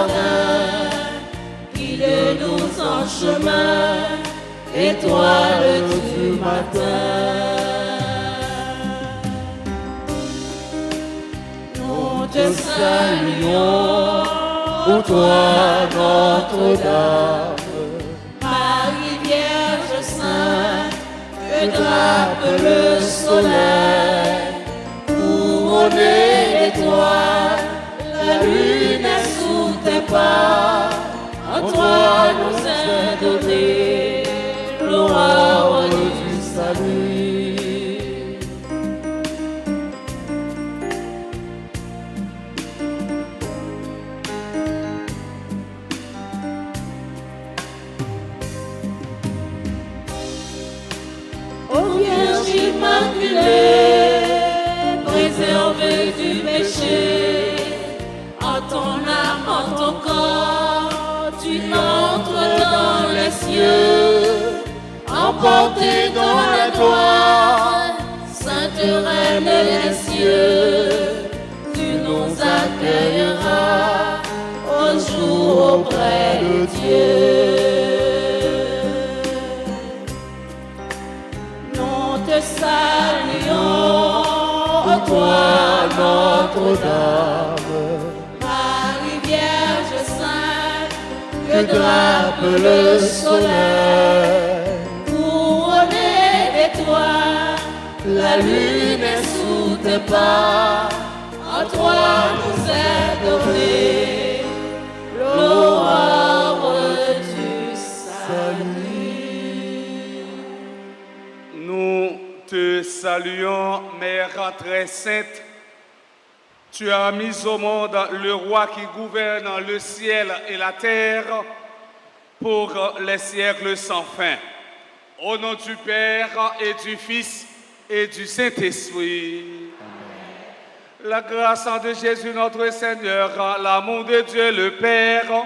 jardin, guide-nous en chemin, étoile du matin. Nous te saluons, ô toi Notre-Dame, Marie Vierge Sainte, que drape le soleil, couronnée d'étoiles, la lune est sous tes pas, en toi nous est donné l'aurore du salut. Ô Vierge immaculée, préservée du péché, en ton âme, en ton corps, tu entres dans les cieux, emportée dans la gloire, Sainte Reine des cieux, tu nous accueilleras un jour auprès de Dieu. Nous te saluons, ô toi Notre-Dame, Marie Vierge Sainte, que drape le soleil, couronnée d'étoiles, la lune est sous tes pas, en toi nous est donné l'aurore du salut. Nous te saluons, Mère très sainte. Tu as mis au monde le roi qui gouverne le ciel et la terre pour les siècles sans fin. Au nom du Père et du Fils et du Saint-Esprit. La grâce de Jésus notre Seigneur, l'amour de Dieu le Père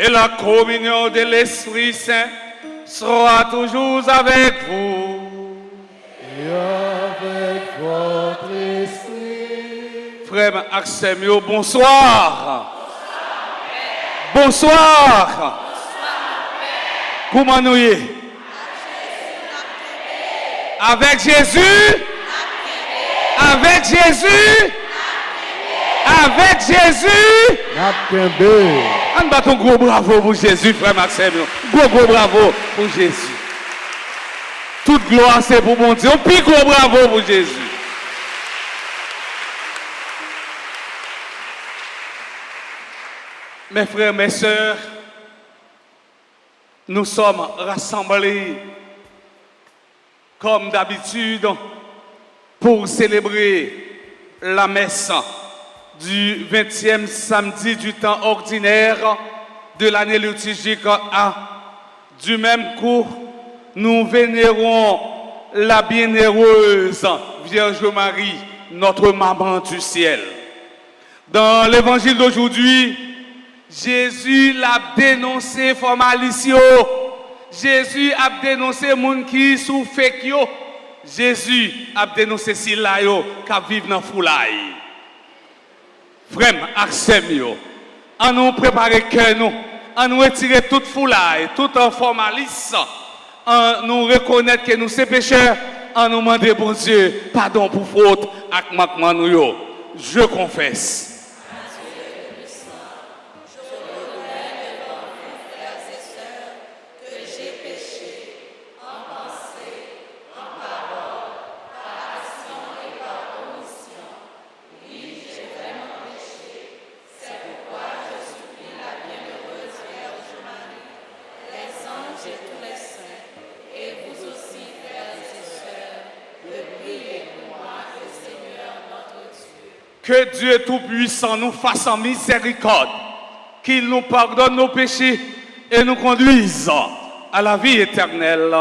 et la communion de l'Esprit Saint sera toujours avec vous. Et avec votre esprit. Frère Axemio, bonsoir. Bonsoir. Comment nous y est? Avec Jésus. Avec Jésus. Avec Jésus. On bat un gros bravo pour Jésus, frère Maxime. Gros bravo pour Jésus. Toute gloire c'est pour mon Dieu. Un plus gros bravo pour Jésus. Mes frères, mes sœurs, nous sommes rassemblés comme d'habitude pour célébrer la messe du 20e samedi du temps ordinaire de l'année liturgique A. Du même coup, nous vénérons la bienheureuse Vierge Marie, notre maman du ciel. Dans l'évangile d'aujourd'hui, Jésus l'a dénoncé formalicio. Jésus a dénoncé moun qui sous fake yo. Jésus a dénoncé sila yo qui vivent dans foulay. Frère, Axem yo. On nous préparer cœur nous, on nous retirer toute foulay, tout formalisme. On nous reconnaître que nous sommes pécheurs, on nous demander bon Dieu pardon pour faute ak manquement nous yo. Je confesse. Que Dieu Tout-Puissant nous fasse en miséricorde, qu'il nous pardonne nos péchés et nous conduise à la vie éternelle.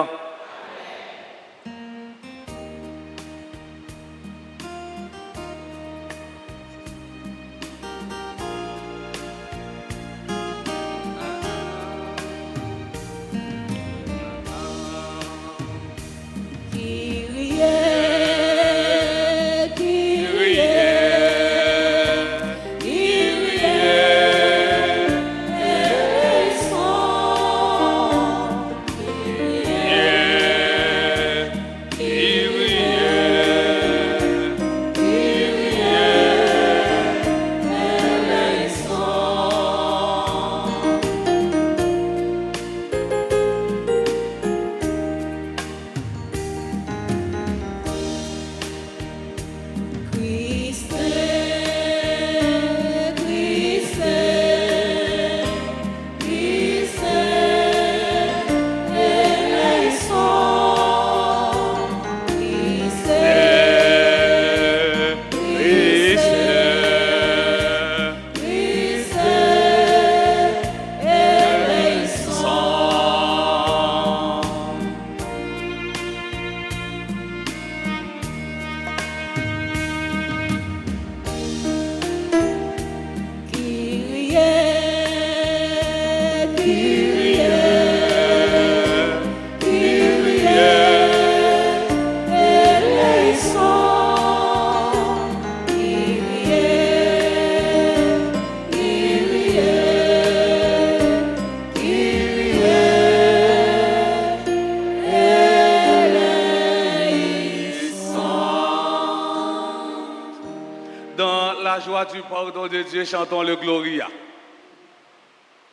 joie du pardon de Dieu, chantons le Gloria.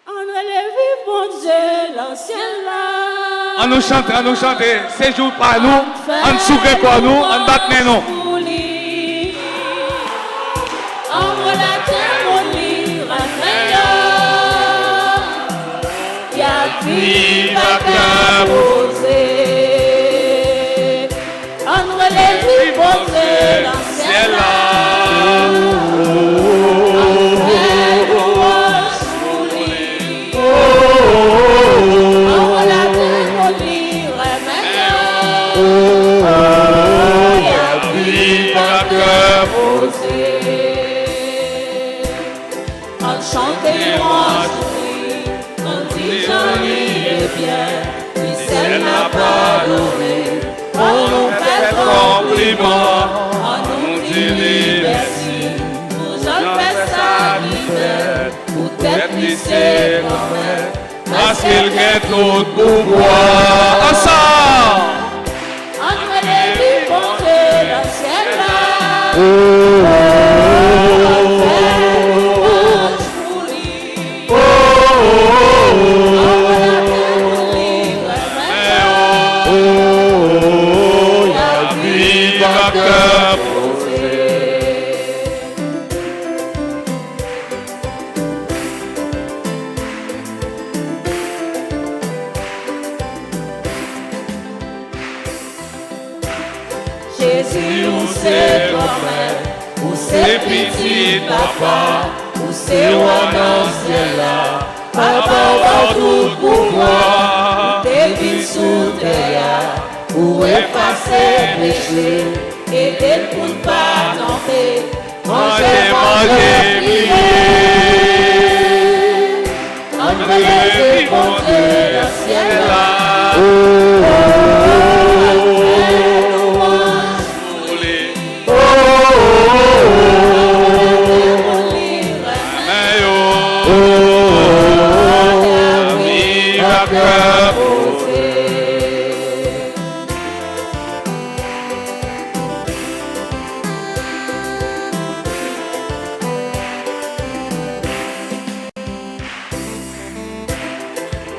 On relève, bon Dieu, l'ancien là. On nous chante, c'est jour par nous, on sourit pour nous, on bat nous. On relate mon livre, il y a vie à poser. On relève, bon Dieu, l'ancien là. Compliment, on nous dit merci, nous en fait ça l'hiver, pour tête lycée quand même, parce qu'il gagne tout pouvoir. Ensemble! entre les vies, bon Dieu, le ciel là. Jésus, où c'est toi-même, où c'est petit papa, où c'est roi dans le ciel là, papa dans tout pouvoir, t'es vie sous terre, où effacer péché, et d'être pour ne pas tomber, manger, prier, entre les deux, bon Dieu, le ciel là.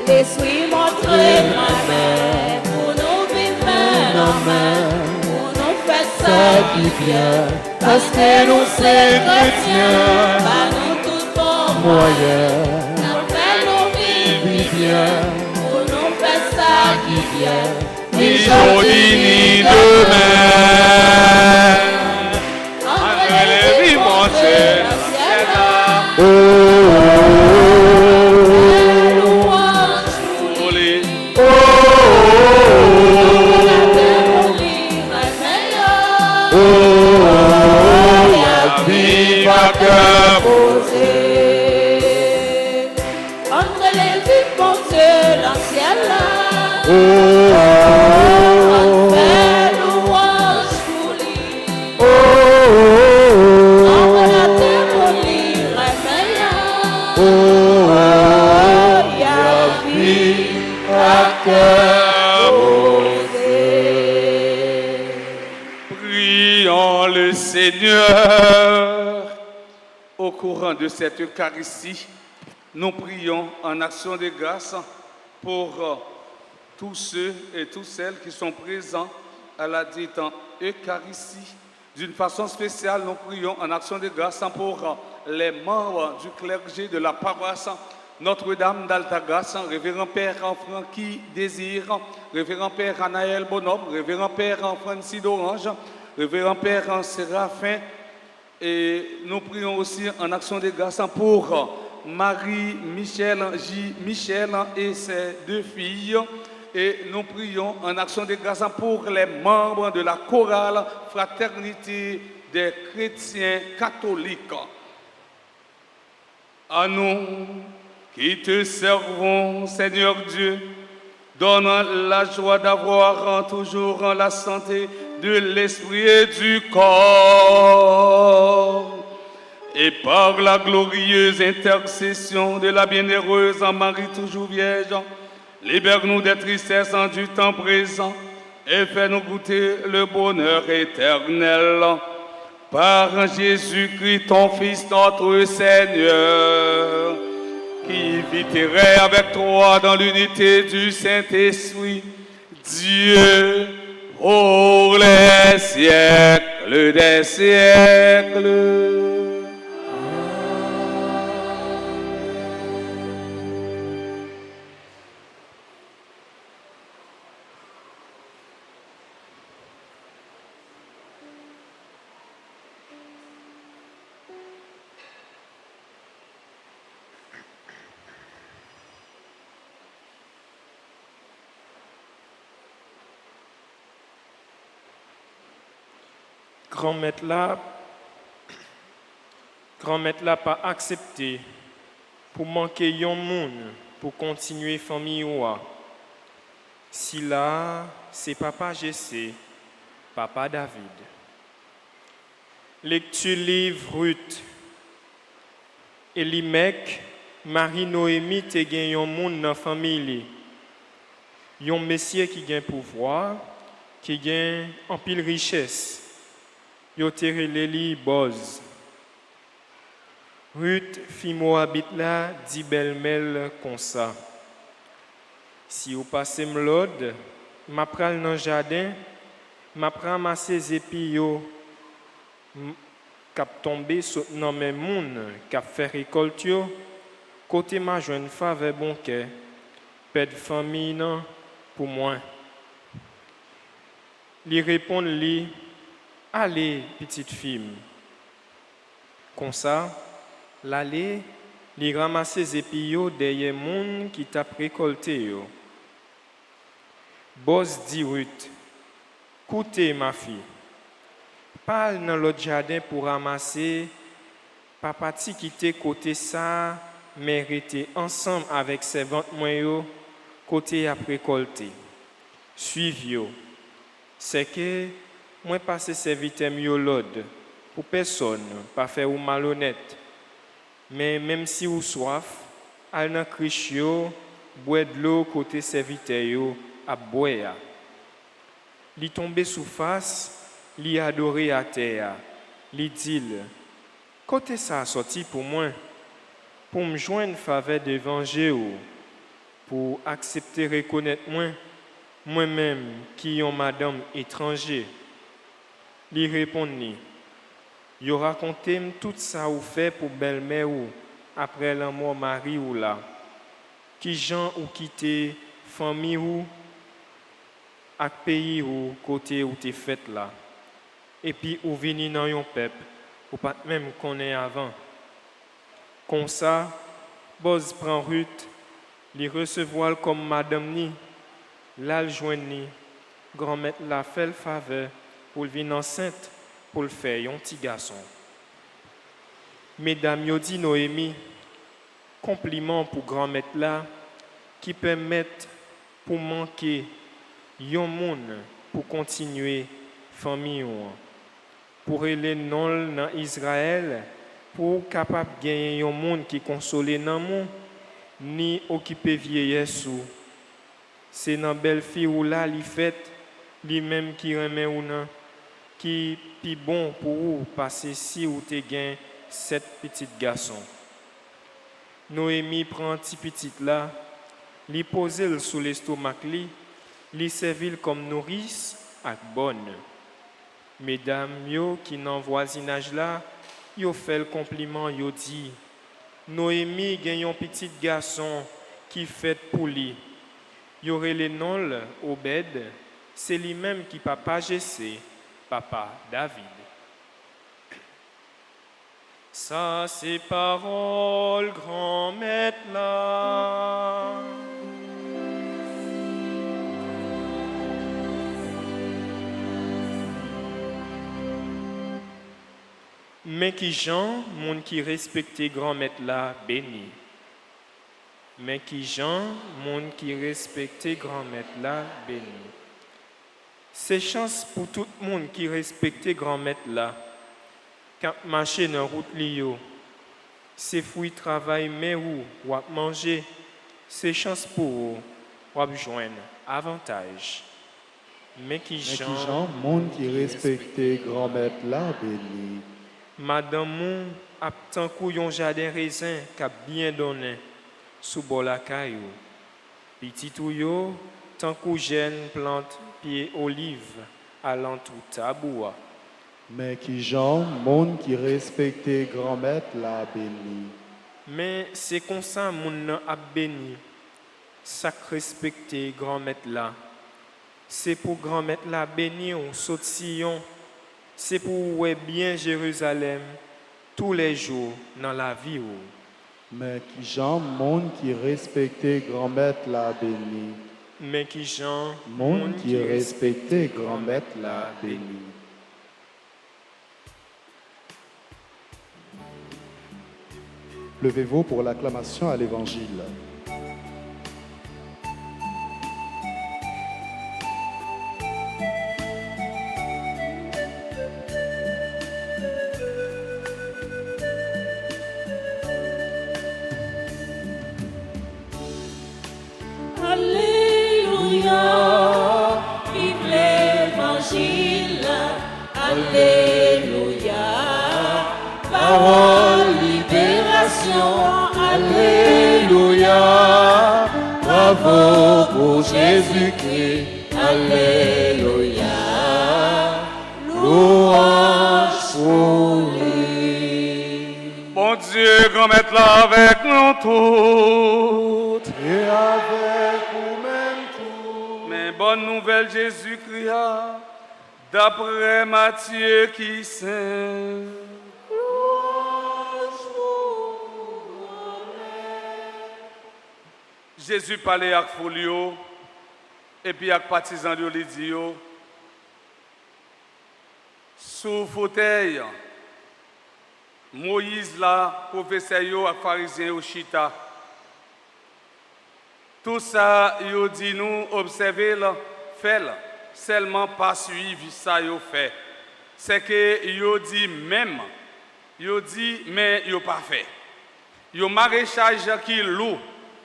Laisse-lui montrer ma main, pour nous vivre main en main, pour nous faire ça qui vient, parce que nous c'est chrétiens, pas nous tous bons moyens, nous fait nous vivre bien, pour nous faire ça qui vient, ni aujourd'hui ni demain. Entre les vies, mon Dieu, le ciel là. Entre les vies, mon Dieu, l'ancien là. On fait louange pour lui. Entre la terre, pour lui, réveillant. Y a vie à cœur posé. Prions le Seigneur. Au courant de cette Eucharistie, nous prions en action de grâce pour tous ceux et toutes celles qui sont présents à la dite Eucharistie. D'une façon spéciale, nous prions en action de grâce pour les membres du clergé de la paroisse Notre-Dame d'Altagas, révérend Père Francky Désir, révérend Père Anaël Bonhomme, révérend Père Francis d'Orange, révérend Père Séraphin. Et nous prions aussi en action de grâce pour Marie-Michel J. Michel et ses deux filles. Et nous prions en action de grâce pour les membres de la chorale Fraternité des chrétiens catholiques. À nous qui te servons, Seigneur Dieu, donne la joie d'avoir toujours la santé de l'esprit et du corps. Et par la glorieuse intercession de la bienheureuse Marie toujours Vierge, libère-nous des tristesses du temps présent et fais-nous goûter le bonheur éternel. par Jésus-Christ, ton Fils, notre Seigneur, qui vit avec toi dans l'unité du Saint-Esprit, Dieu, pour les siècles des siècles. Grand-mère là pas accepté pour manquer yon monde pour continuer famille ou si là c'est papa Jessé, papa David. Lecture livre Ruth. Elimelech, Marie Noémie te gen yon monde dans famille. Yon monsieur qui gen pouvoir, qui gen en pile richesse. Yo te releli Boz. Ruth fi Moabit la di belle-mère comme ça. Si ou passe m'lode, m'a pral nan jardin, m'a ramassé épi yo k'ap tomber nan men moun k'ap fait récolte yo, côté ma joine faveur bon cœur, pèd famille nan pour moi. Li répond li, allez petite fille. Comme ça, l'aller, li ramasser épi yo derrière moun qui t'a récolté yo. Boss dit Ruth, écoutez ma fille, parle dans l'autre jardin pour ramasser, papa ti quitte côté ça, mais rester ensemble avec servante moi yo, côté à récolter. Suivez yo. C'est que moi passer serviteur yo l'ode pour personne, pas faire ou malhonnête. Mais même si ou soif, al nan krish yo, boire de l'eau côté serviteur yo à boire. Li tombe sous face, li adoré à terre. Li dit, côté ça sorti pour moi, pour me joindre faveur d'évangile, pour accepter reconnaître moi-même qui est madame étranger. Li répond ni, yo raconté tout ça ou fait pour belle-mère ou après la mort mari ou là, qui gens ou quitté famille ou ak pays ou côté où t'es fait là. Et puis ou vini dans yon peuple ou pas même connaît avant. Comme ça, Boz prend Ruth, li recevoir comme madame ni, là le joindre ni, grand-mère la fait le faveur pour venir enceinte pour le faire yon petit garçon. Mesdames yo dit Noémie, compliment pour grand-mère là qui permettent pour manquer yon monde pour continuer famille pour aller non dans Israël pour capable gagner yon monde qui consoler nan moun ni occuper vieillesse ou c'est nan belle fille ou là li fait li même qui remet ou nan qui pi bon pour ou passer si ou te gain 7 petits garçons. Noémie prend petit petit là, li pose sous l'estomac li servil comme nourrice ak bonne. Mesdames yo qui nan voisinage là, yo fait le compliment yo dit Noémie gen yon petit garçon qui fait pour lui. Yo relé nom Obed, c'est lui-même qui papa Jessé, papa David. Ça c'est parole grand-mère là. Mais qui Jean, monde qui respectait grand-mère là, béni. Mais qui Jean, monde qui respectait grand-mère là, béni. C'est chance pour tout le monde qui respectait grand-mère là. Quand marcher dans route lio, c'est fruit travail mais ou manger, c'est chance pour ou joindre avantage. Mais qui Jean, Jean, monde qui respectait grand-mère là, béni. Madame Mou a tant couillon jardin raisin qu'a bien donné sous bol la caillou. Petit touyo, tant kou jeune plante pied olive allant tout taboua. Mais qui Jean, monde qui respectait grand-mère là, béni. Mais c'est comme ça mon a béni. Ça respecter grand-mère là. C'est pour grand-mère là béni on saute Sion. C'est pour ouais bien Jérusalem tous les jours dans la vie. Mais qui Jean, monde qui respectait grand-mère là, béni. Mais qui Jean, Monde qui respectait grand-mère là, béni. Levez-vous pour l'acclamation à l'Évangile. Alléluia, vive l'Évangile. Alléluia, parole, libération. Alléluia, bravo pour Jésus-Christ. Alléluia, louange pour lui. Bon Dieu, grand maître là avec nous tous. Et avec vous-même tout. Mais bonne nouvelle Jésus-Christ, d'après Matthieu qui saint. Jésus parlait avec Folio et puis avec partisan de Lydio. Sous fauteuil, Moïse là, professeur yo avec pharisien au chita. Tout ça, yo dit nous observer là, fait là, seulement pas suivre ça yo fait. C'est que yo dit même, yo dit mais yo pas fait. Yo maraîchage qui lourd.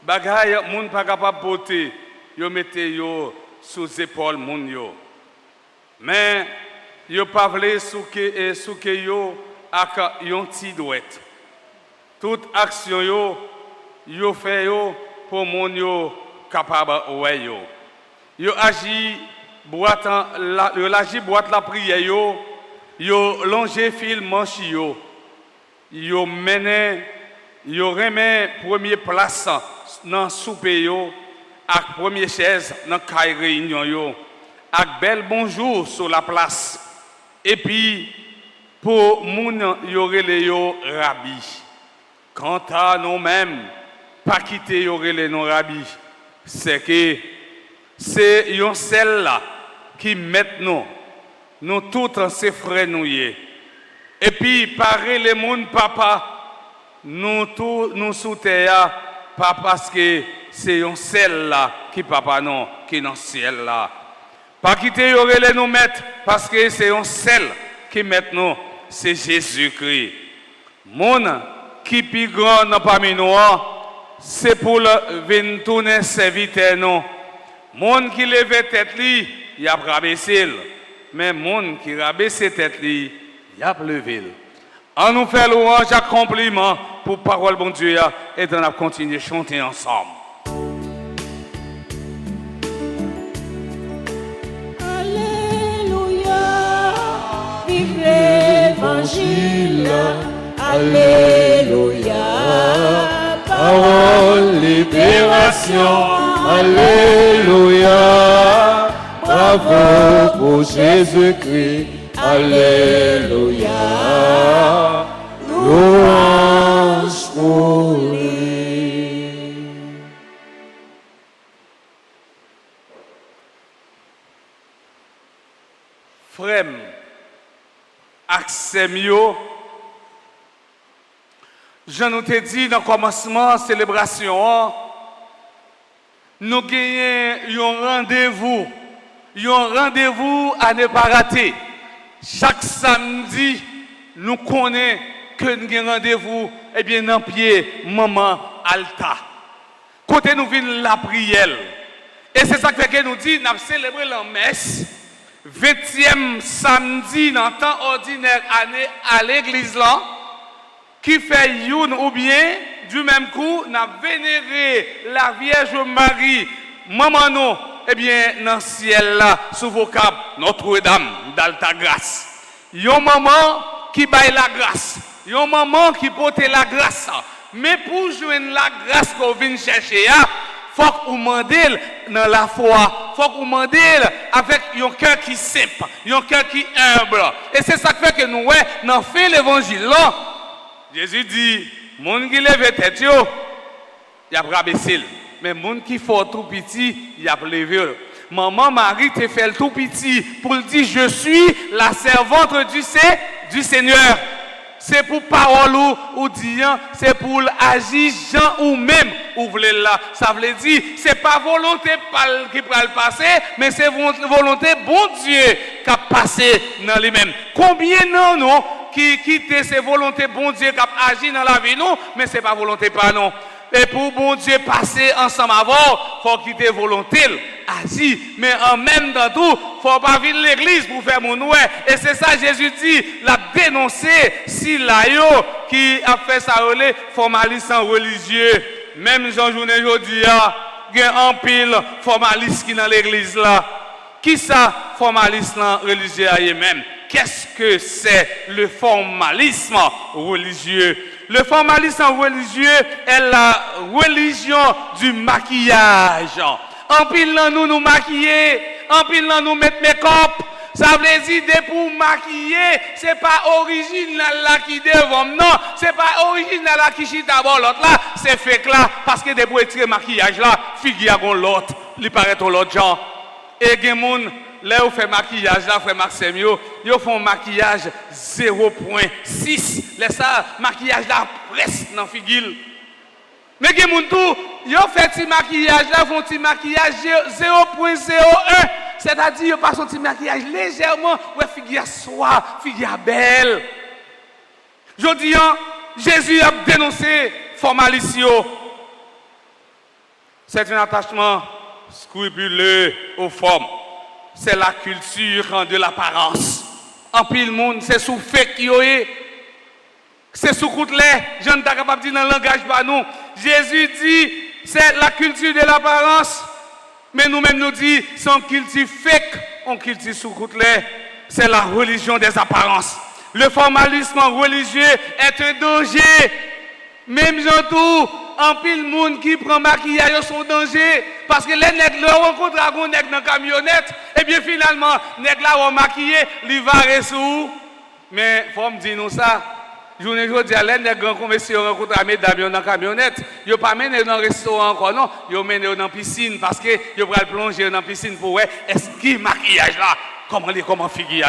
Bagay moun pas capable porter, yo mette yo sous épaule moun yo. Mais yo pas vle souke yo ak yon ti douette. Toute action yo fait yo pour moun yo capable ouais yo. Yo agi boîte la prière yo longer fil manche yo mené yo remet première place dans souper yo ak première chaise dans caille réunion yo ak bel bonjour sur la place et puis pour moun yo relé yo rabbi. Quant à nous-mêmes pas quitter yo relé non rabbi, c'est que c'est yon celle là qui met nous toutes ces frères nous y. Et puis parer les moun papa nous tous nous sous terre pas parce que c'est yon celle là qui papa non qui dans ciel là. Pas quitter yo relé nous mettre parce que c'est yon celle qui met nous c'est Jésus-Christ. Moun qui plus grand parmi nous c'est pour venir tourner serviteur nous. Moun qui lève tête li, y a rabaissé. Mais moun qui rabaisse tête li, y a levé. On nous fait louange à compliment pour parole bon Dieu et on a continué à chanter ensemble. Alléluia, vive l'Évangile. Alléluia, Parole, libération, Alléluia. Bravo pour Jésus-Christ, Alléluia. Louange pour lui. Frère, Axemio, je nous t'ai dit dans le commencement de la célébration, nous gagnons un rendez-vous à ne pas rater. Chaque samedi, nous connaissons que nous avons rendez-vous dans le pied, maman Alta. Côté nous vient la prière. Et c'est ça que nous dit, nous célébrons la messe. 20e samedi dans le temps ordinaire année à l'église là, qui fait youn ou bien, du même coup, n'a vénéré la Vierge Marie, maman nous, eh bien, dans le ciel là, sous vos cap, Notre-Dame, d'Alta Grâce. Yon maman qui baille la grâce, yon maman qui porte la grâce. Mais pour joindre la grâce qu'on vient chercher, il faut qu'on demande dans la foi, il faut qu'on demande avec un cœur qui simple, un cœur qui humble. Et c'est ça qui fait que nous, dans fait l'évangile là, Jésus dit, monde qui lève tête, il y a rabaissé. Mais monde qui fait tout petit, il a levé. Maman Marie te fait le tout petit pour le dire, je suis la servante du Seigneur. C'est pour parole ou dire, c'est pour agir Jean ou même ou voulez là. Ça veut dire, c'est pas volonté qui va le passer, mais c'est volonté bon Dieu qui a passé dans lui-même. Combien non qui quittent ces volontés bon Dieu qui a agi dans la vie nous, mais c'est pas volonté pas non. Et pour bon Dieu passer ensemble avant, il faut quitter volonté, agir. Mais en même temps tout, il ne faut pas venir l'église pour faire mon oué. Et c'est ça Jésus dit, l'a dénoncé si l'aïo qui a fait ça relais formalisme religieux. Même Jean-Journée aujourd'hui, il y a un pile formaliste qui est dans l'église là. Qui ça formaliste religieux même? Qu'est-ce que c'est le formalisme religieux? Le formalisme religieux est la religion du maquillage. En pile nous maquiller, en pile nous mettre make-up. Ça veut dire que pour maquiller, c'est pas original là qui devant non, c'est pas original là qui chie d'abord l'autre là, c'est fake là parce que pour retirer maquillage là, figure à l'autre, il paraît l'autre genre. Et gen moun là où fait maquillage là frère Maxime yo font maquillage 0.6 laisse ça maquillage là presque dans figure mais gen moun tout yo fait petit maquillage là font petit maquillage 0.01 c'est-à-dire yo passe un petit maquillage légèrement ouais figure soie figure belle. Jodi Jésus a dénoncé formalisme. C'est un attachement scrupuleux aux formes. C'est la culture de l'apparence. En pile monde, c'est sous fait qui est. C'est sous coutelet. Je ne suis pas capable de dire dans le langage par nous. Jésus dit, c'est la culture de l'apparence. Mais nous-mêmes nous disons, c'est une culture fake, on culture sous coutelet. C'est la religion des apparences. Le formalisme religieux est un danger. Même tout, en pile monde qui prend maquillage sont danger parce que les nègres rencontrent un nègre dans la camionnette et bien finalement nègre là ont maquillé, il va ressous. Mais faut me dire nous ça. Journée aujourd'hui les nègres rencontrent mesdames dans la camionnette, yo pas mené dans restaurant encore non, yo mené dans piscine parce que yo va plonger dans piscine pour ouais est-ce qui maquillage là comment figure.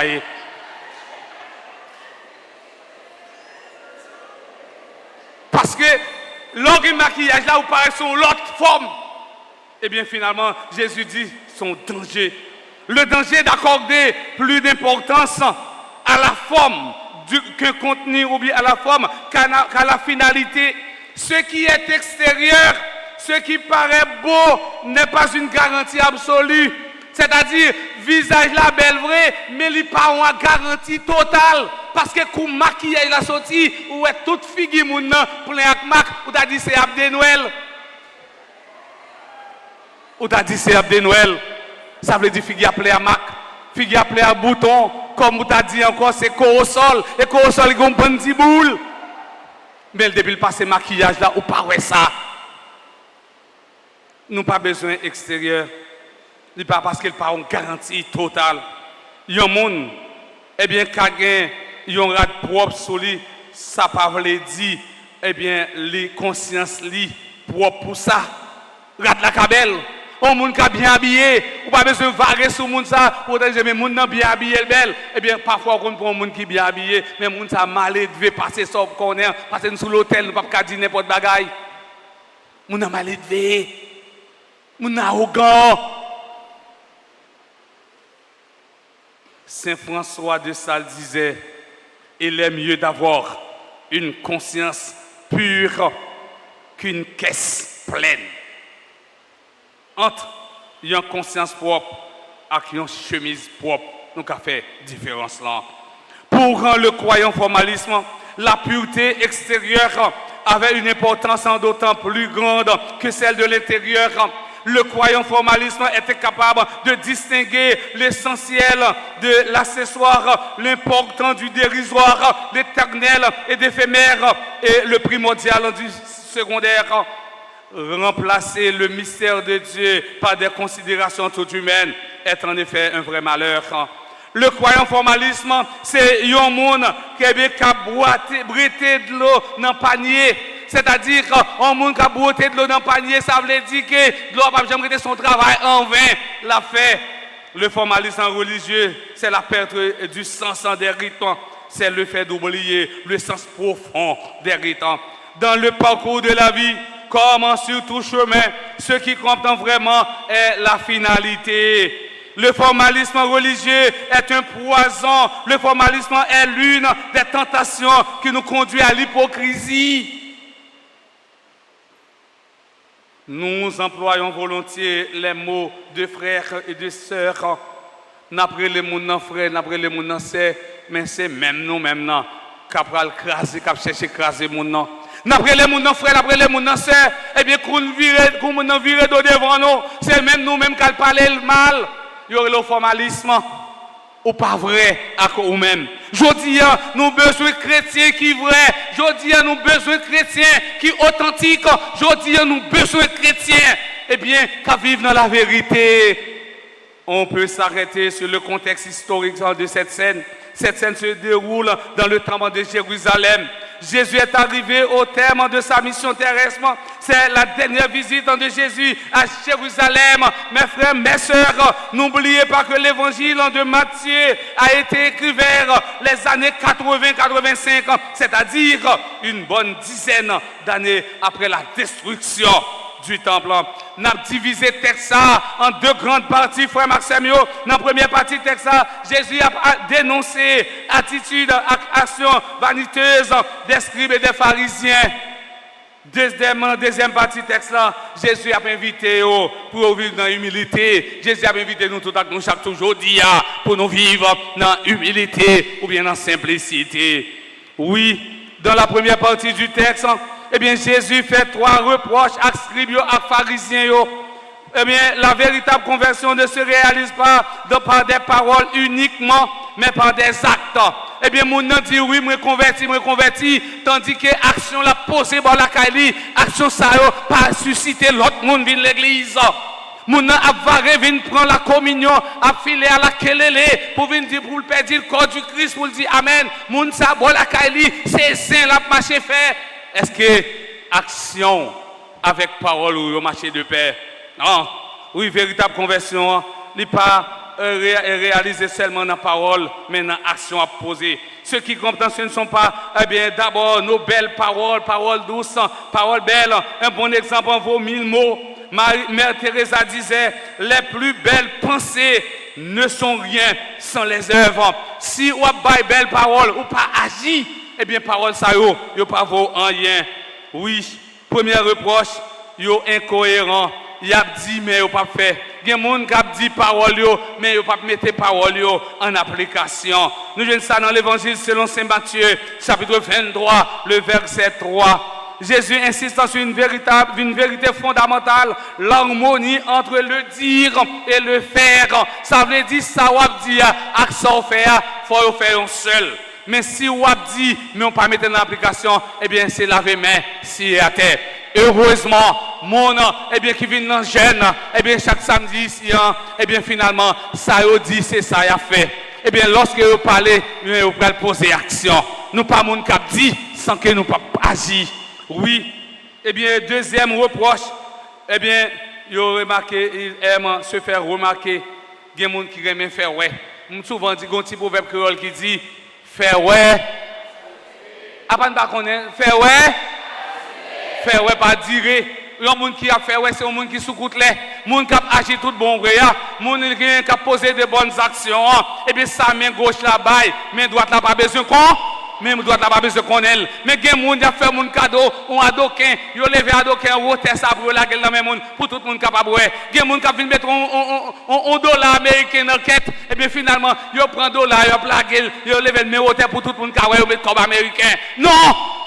Parce que l'orgue maquillage là, vous paraît sur l'autre forme. Eh bien, finalement, Jésus dit son danger. Le danger d'accorder plus d'importance à la forme qu'un contenu ou bien à la forme qu'à la finalité. Ce qui est extérieur, ce qui paraît beau n'est pas une garantie absolue. C'est-à-dire, visage là belle vrai, mais il n'y a pas une garantie totale. Parce que quand maquillage la sorti, ou est toute figure moun plein ak mak, ou t'a dit c'est Abdé Noël. Ou t'a dit c'est Abdé Noël. Ça veut dire figure plein à mak, figure plein à bouton, comme ou t'a dit encore c'est corosol, et corosol il a un petit boule. Mais depuis le passé maquillage là, ou pas ouais ça. Nous pas besoin extérieur. Ce n'est pas parce qu'il n'y a pas une garantie totale. Il y a un monde, eh bien, qui a un rat propre sur lui, ça ne veut pas dire, eh bien, les consciences li propre pour ça. Rat la cabelle, un monde qui est bien habillé, ou pas besoin de varer sur le monde ça, pour dire, mais le monde bien habillé, belle. Eh bien, parfois, on prend un monde qui est bien habillé, mais le monde ça mal élevé, passer ça au corner, passer sous l'hôtel, nous ne pouvons pas dire n'importe quoi. Le monde a mal élevé, le monde arrogant. Saint François de Sales disait, il est mieux d'avoir une conscience pure qu'une caisse pleine. Entre une conscience propre et une chemise propre, nous avons fait différence là. Pour le croyant formalisme, la pureté extérieure avait une importance en d'autant plus grande que celle de l'intérieur. Le croyant formalisme était capable de distinguer l'essentiel de l'accessoire, l'important du dérisoire, l'éternel et d'éphémère, et le primordial du secondaire. Remplacer le mystère de Dieu par des considérations toutes humaines est en effet un vrai malheur. Le croyant formalisme, c'est un monde qui a brûlé de l'eau dans le panier. C'est-à-dire qu'un monde qui a brûlé de l'eau dans le panier, ça veut dire que l'eau n'a jamais été son travail en vain. La fait. Le formalisme religieux, c'est la perte du sens des rites. C'est le fait d'oublier le sens profond des rites. Dans le parcours de la vie, comme sur tout chemin, ce qui compte vraiment est la finalité. Le formalisme religieux est un poison. Le formalisme est l'une des tentations qui nous conduit à l'hypocrisie. Nous employons volontiers les mots de frères et de sœurs. N'après les mots frères, n'après les mots sœurs, mais c'est même nous, qui avons crasé, qui avons cherché à craser les mots. N'après les mots frères, n'après les mots sœurs, eh bien, qu'on vire devant nous, c'est même nous-mêmes qui parlons le mal. Il y aurait le formalisme ou pas vrai à nous-mêmes. Je dis, nous avons besoin de chrétiens qui sont vrais. Je dis, nous avons besoin de chrétiens qui sont authentiques. Je dis, nous avons besoin de chrétiens qui vivent dans la vérité. On peut s'arrêter sur le contexte historique de cette scène. Cette scène se déroule dans le temple de Jérusalem. Jésus est arrivé au terme de sa mission terrestre. C'est la dernière visite de Jésus à Jérusalem. Mes frères, mes sœurs, n'oubliez pas que l'évangile de Matthieu a été écrit vers les années 80-85, c'est-à-dire une bonne dizaine d'années après la destruction du temple. Nous avons divisé le texte en deux grandes parties, frère Maxime. Dans la première partie du texte, Jésus a dénoncé attitude, action vaniteuse des scribes et des pharisiens. Deuxième partie du texte, Jésus a invité pour vivre dans l'humilité. Jésus a invité nous tout à nous chaque aujourd'hui pour nous vivre dans l'humilité ou bien dans la simplicité. Oui, dans la première partie du texte, eh bien, Jésus fait trois reproches à scribes et à pharisiens. Eh bien, la véritable conversion ne se réalise pas par des paroles uniquement, mais par des actes. Eh bien, mon nom dit oui, me converti, tandis que l'action la posée par la Kali, action ça n'a pas suscité l'autre monde vient l'église. Mon nom a varé, vient prendre la communion, a filé à la kelele, pour venir dire, pour le perdre le corps du Christ, pour le dire Amen. Mon ça bon la Kali, c'est saint la marché fait. Est-ce que action avec parole ou marché de paix? Non. Oui, véritable conversion n'est pas réalisée seulement dans la parole, mais dans l'action à poser. Ceux qui comprennent, ce ne sont pas, eh bien, d'abord nos belles paroles, paroles douces, paroles belles. Un bon exemple en vaut 1000 mots. Mère Teresa disait, les plus belles pensées ne sont rien sans les œuvres. Si on a des belles paroles ou pas agir, eh bien, parole ça yo pas vaut rien. Oui, premier reproche, yo incohérent. Il a dit mais yo pas fait. Il y a des gens qui a dit parole mais yo pas mettre parole en application. Nous voyons ça dans l'évangile selon Saint Matthieu, chapitre 23, le verset 3. Jésus insiste sur une vérité fondamentale, l'harmonie entre le dire et le faire. Ça veut dire ça ou dire action faire, faut faire un seul. Mais si on dit, mais on ne pas mettre en application, eh bien, c'est laver main, si à terre. Heureusement, mon, eh bien, qui vient dans le jeune, eh bien, chaque samedi ici, eh bien, finalement, ça y dit, c'est ça y a fait. Eh bien, lorsque vous parlez, vous pouvez poser action. Nous pas mon cap dit, sans que nous pas agir. Oui. Eh bien, deuxième reproche, eh bien, il aime se faire remarquer. Il y a des gens qui aiment faire ouais. Souvent, il y a un petit proverbe créole qui dit, faire ouais. Après, pas connaître. Faire ouais. Faire ouais, pas dire. Il y a des gens qui a fait ouais, c'est un monde qui sous-coute les. Les gens qui a agi tout bon vrai. Les gens qui a posé de bonnes actions. Et bien, ça, main gauche là-bas, main droite là-bas, besoin qu'on. Même droite là-bas, besoin qu'on elle. Mais il y a des gens qui a fait mon cadeau, on a doquin, ils ont levé à doquin, on a ça pour la gueule dans le monde, pour tout le monde capable. Il y a des gens qui a mettre $1 américain dans la quête. bien finalement, ils prennent $, ils plaquent, ils lèvent le numéro pour tout le monde qui a mis comme américain. Non!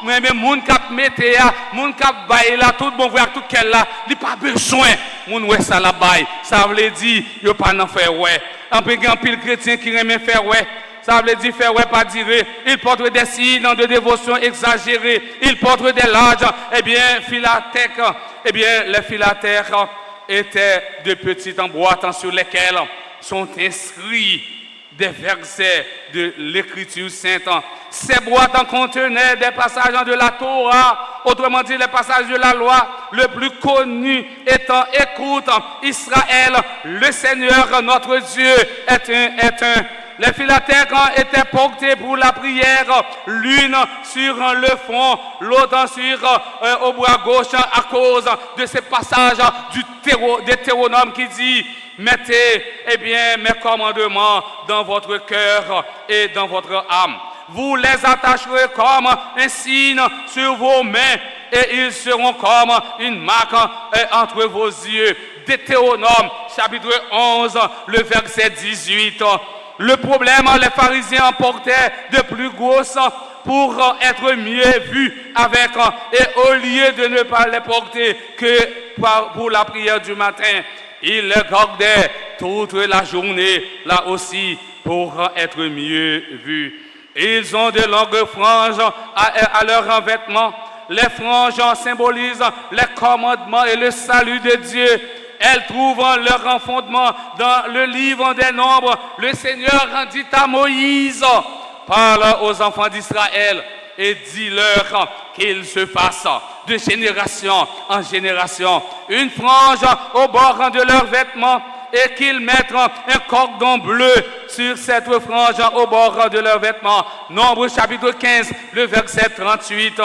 Mais les gens qui mettent, les gens qui baillent là, tout bon frère, tout quel là, ils n'ont pas besoin. Les gens ça la baille. Ça veut dire, ils n'ont pas d'en faire ouais. En plus, il y a un pile chrétien qui aime faire ouais. Ça veut dire faire ouais, pas dire. Il porte des signes de dévotion exagérés. Il porte des larges. Eh bien, philatèques. Eh bien, les philatèques étaient de petites boîtes sur lesquelles sont inscrits des versets de l'Écriture sainte. Ces boîtes contenaient des passages de la Torah, autrement dit les passages de la loi, le plus connu étant « Écoute, Israël, le Seigneur notre Dieu est un ». Les philatèques étaient portés pour la prière, l'une sur le front, l'autre sur au bras gauche à cause de ces passages du Deutéronome qui dit « Mettez mes commandements dans votre cœur et dans votre âme. Vous les attacherez comme un signe sur vos mains et ils seront comme une marque entre vos yeux. » Deutéronome chapitre 11, le verset 18. Le problème, les pharisiens portaient de plus grosses pour être mieux vus avec, et au lieu de ne pas les porter que pour la prière du matin, ils les gardaient toute la journée, là aussi, pour être mieux vus. Ils ont de longues franges à leurs vêtements. Les franges symbolisent les commandements et le salut de Dieu. Elles trouvent leur fondement dans le livre des Nombres. Le Seigneur dit à Moïse, parle aux enfants d'Israël et dis-leur qu'ils se fassent de génération en génération une frange au bord de leurs vêtements et qu'ils mettent un cordon bleu sur cette frange au bord de leurs vêtements. Nombre chapitre 15, le verset 38.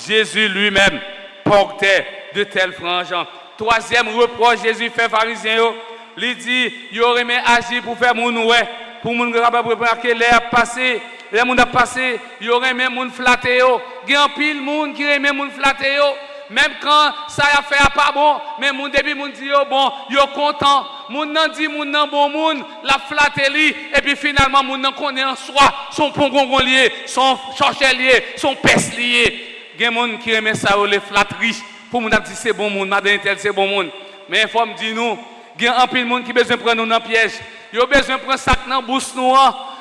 Jésus lui-même portait de telles franges. Troisième reproche, Jésus fait pharisien. Il dit, il aurait aimé agir pour faire mon ouais, pour mon capable que l'air passé, les monde a passé, il aurait aimé mon flatter. Il y a un pile monde qui aime mon flatter. Même quand ça a fait pas bon, mais mon début mon dit bon, yo content. Mon nan dit mon nan bon monde, la flatter li et puis finalement mon nan connaît en soi son pongon lié, son chorchelier, son pes lié. Il y a des gens qui aiment ça les flatteries. Pour nous dire c'est bon monde, madame tel c'est bon monde. Mais il faut me dire nous, il y a un peu de monde qui a besoin de prendre nous dans le piège. Il a besoin de prendre sac dans la bouche nous,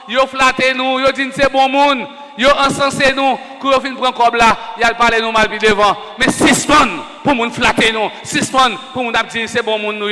il a flatté nous, il a dit c'est bon monde, il a encensé nous, quand il prend comme là, il a parlé nous mal devant. Mais 6 tonnes pour nous flatter nous, 6 tonnes pour nous dire c'est bon monde nous.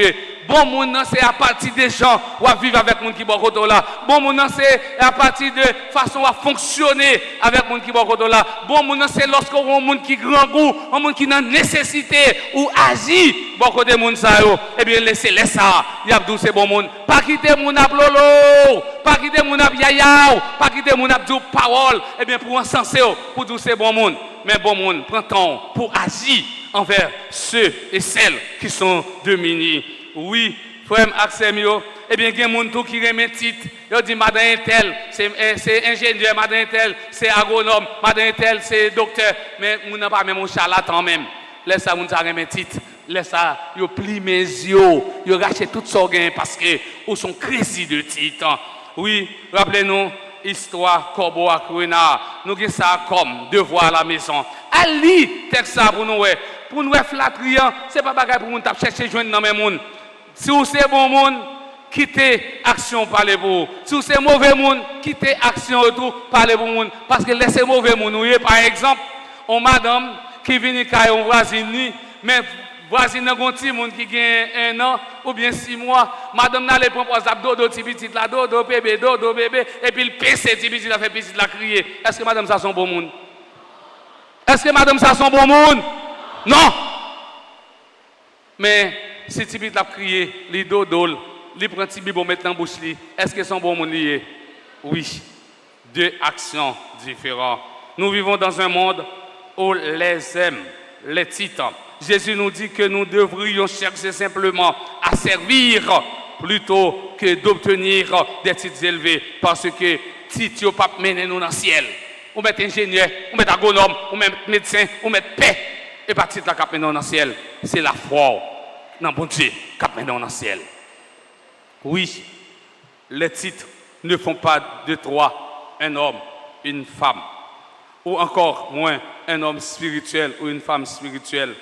Bon monde c'est à partir des gens qui vivent avec monde qui bon côté là. Bon monde c'est à partir de façon à fonctionner avec monde qui bon côté là. Bon monde c'est lorsqu'on a un monde qui grand goût, un monde qui a nécessité ou agit bon côté monde ça yo. Eh bien laissez ça. Il y a tout c'est bon monde. Pas quitter monde à lolo, pas quitter monde à yaya, pas quitter monde à dire parole. Eh bien pour encenser pour dire c'est bon monde. Mais bon monde prend temps pour agir envers ceux et celles qui sont dominés. Oui, frère Axel, eh bien, il y a des gens qui remet titre. Ils disent madame tel, c'est ingénieur, madame tel, c'est agronome, madame tel, c'est docteur. Mais nous n'avons pas même un charlatan même. Laisse ça, nous remet titre. Laisse ça, ils plient mes yeux, ils rachètent tout ça parce que ils sont crazy de titre. Oui, rappelez-nous, histoire Corbeau à Renard. Nous avons ça comme devoir à la maison. Ali, texte ça pour nous. Pour nous flatterie, ce n'est pas bagaille pour nous chercher joindre dans mes monde. Si vous êtes bon monde, quittez action parlez vous. Si vous êtes mauvais monde, quittez action retour parlez vous. Parce que laissez mauvais monde. Par exemple, on madame qui vient à une voisine, mais voisine a un petit monde qui gagne 1 an ou bien 6 mois. Madame n'a les prendre dodo petit là, dodo bébé, et puis le PC petit la fait petit la crier. Est-ce que madame ça son bon monde? Est-ce que madame ça son bon monde? Non. Mais si tu as crié, les dodo, les prend Tibi mettre dans la bouche, est-ce que son bon monde lié? Oui. 2 actions différentes. Nous vivons dans un monde où les hommes, les titans. Jésus nous dit que nous devrions chercher simplement à servir plutôt que d'obtenir des titres élevés. Parce que titres ne pas mener nous dans le ciel. On met ingénieur, on met agronome, on met médecin, on met paix. Et pas titre qui mener dans le ciel. C'est la foi. Non, bon Dieu, qui mène dans le ciel. Oui, les titres ne font pas de toi un homme, une femme, ou encore moins un homme spirituel ou une femme spirituelle.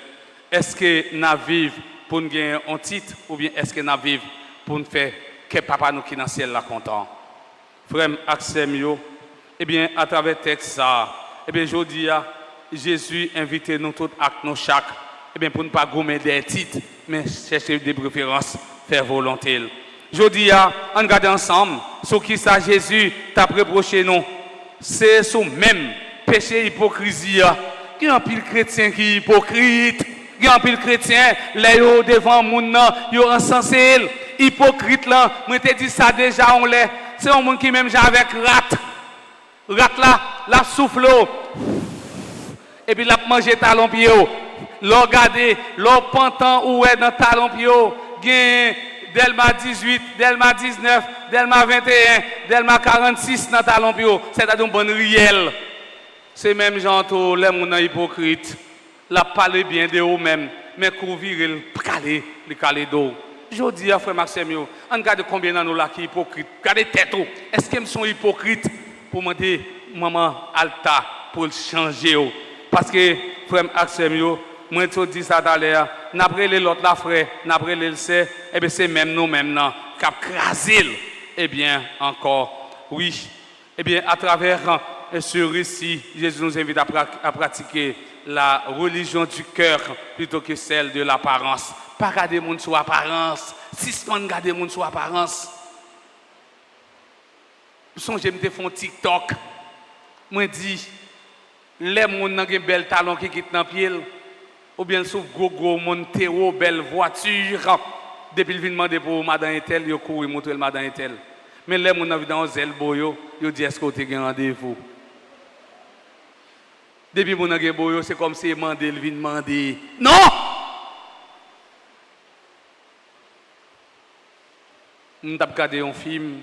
Est-ce que nous vivons pour nous gagner un titre ou bien est-ce que nous vivons pour nous faire que papa nous qui dans le ciel là content? Frère Axem, eh bien, à travers le texte, ça, eh bien, je dis, Jésus invite nous tous à nous chaque, eh bien, pour ne pas gommer des titres, mais chercher des préférences, faire volonté. Je dis, on regarde ensemble, sur qui ça Jésus t'a reproché nous. C'est sur même péché hypocrisie. Il y a un pile chrétien qui est hypocrite. Il y a un pile chrétien, là, devant le monde, ils ont encensé. Hypocrite là, moi te dit ça déjà, on l'est. C'est un monde qui même j'ai avec rat. Rat là, la souffle. Et puis la manger talon pied. L'on regarder, l'on pantan ou est dans talon pied. Gain Delma 18, Delma 19, Delma 21, Delma 46 dans talon pied. C'est-à-dire un bon réel. C'est même gens tout les gens hypocrites. La parler bien de eux-mêmes, mais couvrir le calé d'eau. Je dis à frère Maxime, on regarde combien de nous là qui sont hypocrites. Regardez tête. Est-ce qu'ils sont hypocrites pour demander maman Alta pour changer? Parce que frère Maxime, moi je dis ça tout à l'heure, n'après l'autre là frère, n'après le sait, et bien c'est même nous-mêmes qui avons crasé. Eh bien encore, oui. Eh bien à travers ce récit, Jésus nous invite à pratiquer la religion du cœur plutôt que celle de l'apparence. Pas garder les gens sur apparence. Si on regarde les gens sur apparence. Songez, je me fais un TikTok. Moi dis, les gens qui ont un bel talon qui quittent dans le pied, ou bien sur gros monde théo, belle voiture. Depuis le demander pour madame Etel, ils courent montrer madame Etel. Mais les gens qui dans zèle boyo, ils disent est-ce que tu as un rendez-vous? Depuis mon avez boyo, c'est comme si il vient demander. Non! On a regardé un film,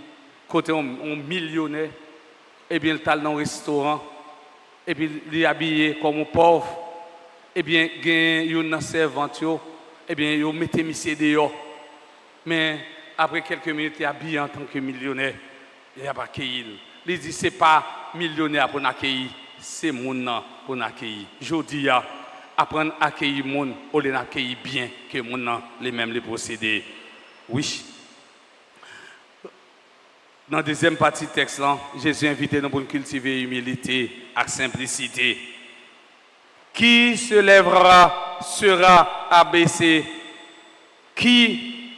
côté un millionnaire, et bien il est dans un restaurant, et puis il est habillé comme un pauvre, et bien il y a une servante, et bien il met monsieur dehors. Mais après quelques minutes, il est habillé en tant que millionnaire, il a pas accueilli. Il dit c'est pas millionnaire pour accueillir, c'est mon pour accueillir. Je dis apprendre à accueillir le monde, ou les accueillir bien que mon les mêmes les procédés. Oui. Dans la deuxième partie du texte, là, Jésus invite nous pour cultiver l'humilité et simplicité. Qui se lèvera sera abaissé. Qui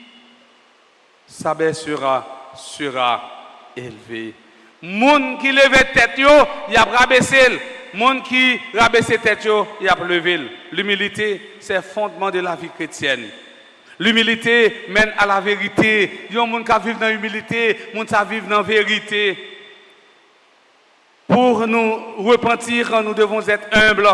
s'abaissera sera élevé. Monde qui lève tête, il a rabaissé. Monde qui rabaisse tête, il a levé. L'humilité, c'est le fondement de la vie chrétienne. L'humilité mène à la vérité. Il y a des gens qui vivent dans l'humilité, des gens qui vivent dans la vérité. Pour nous repentir, nous devons être humbles.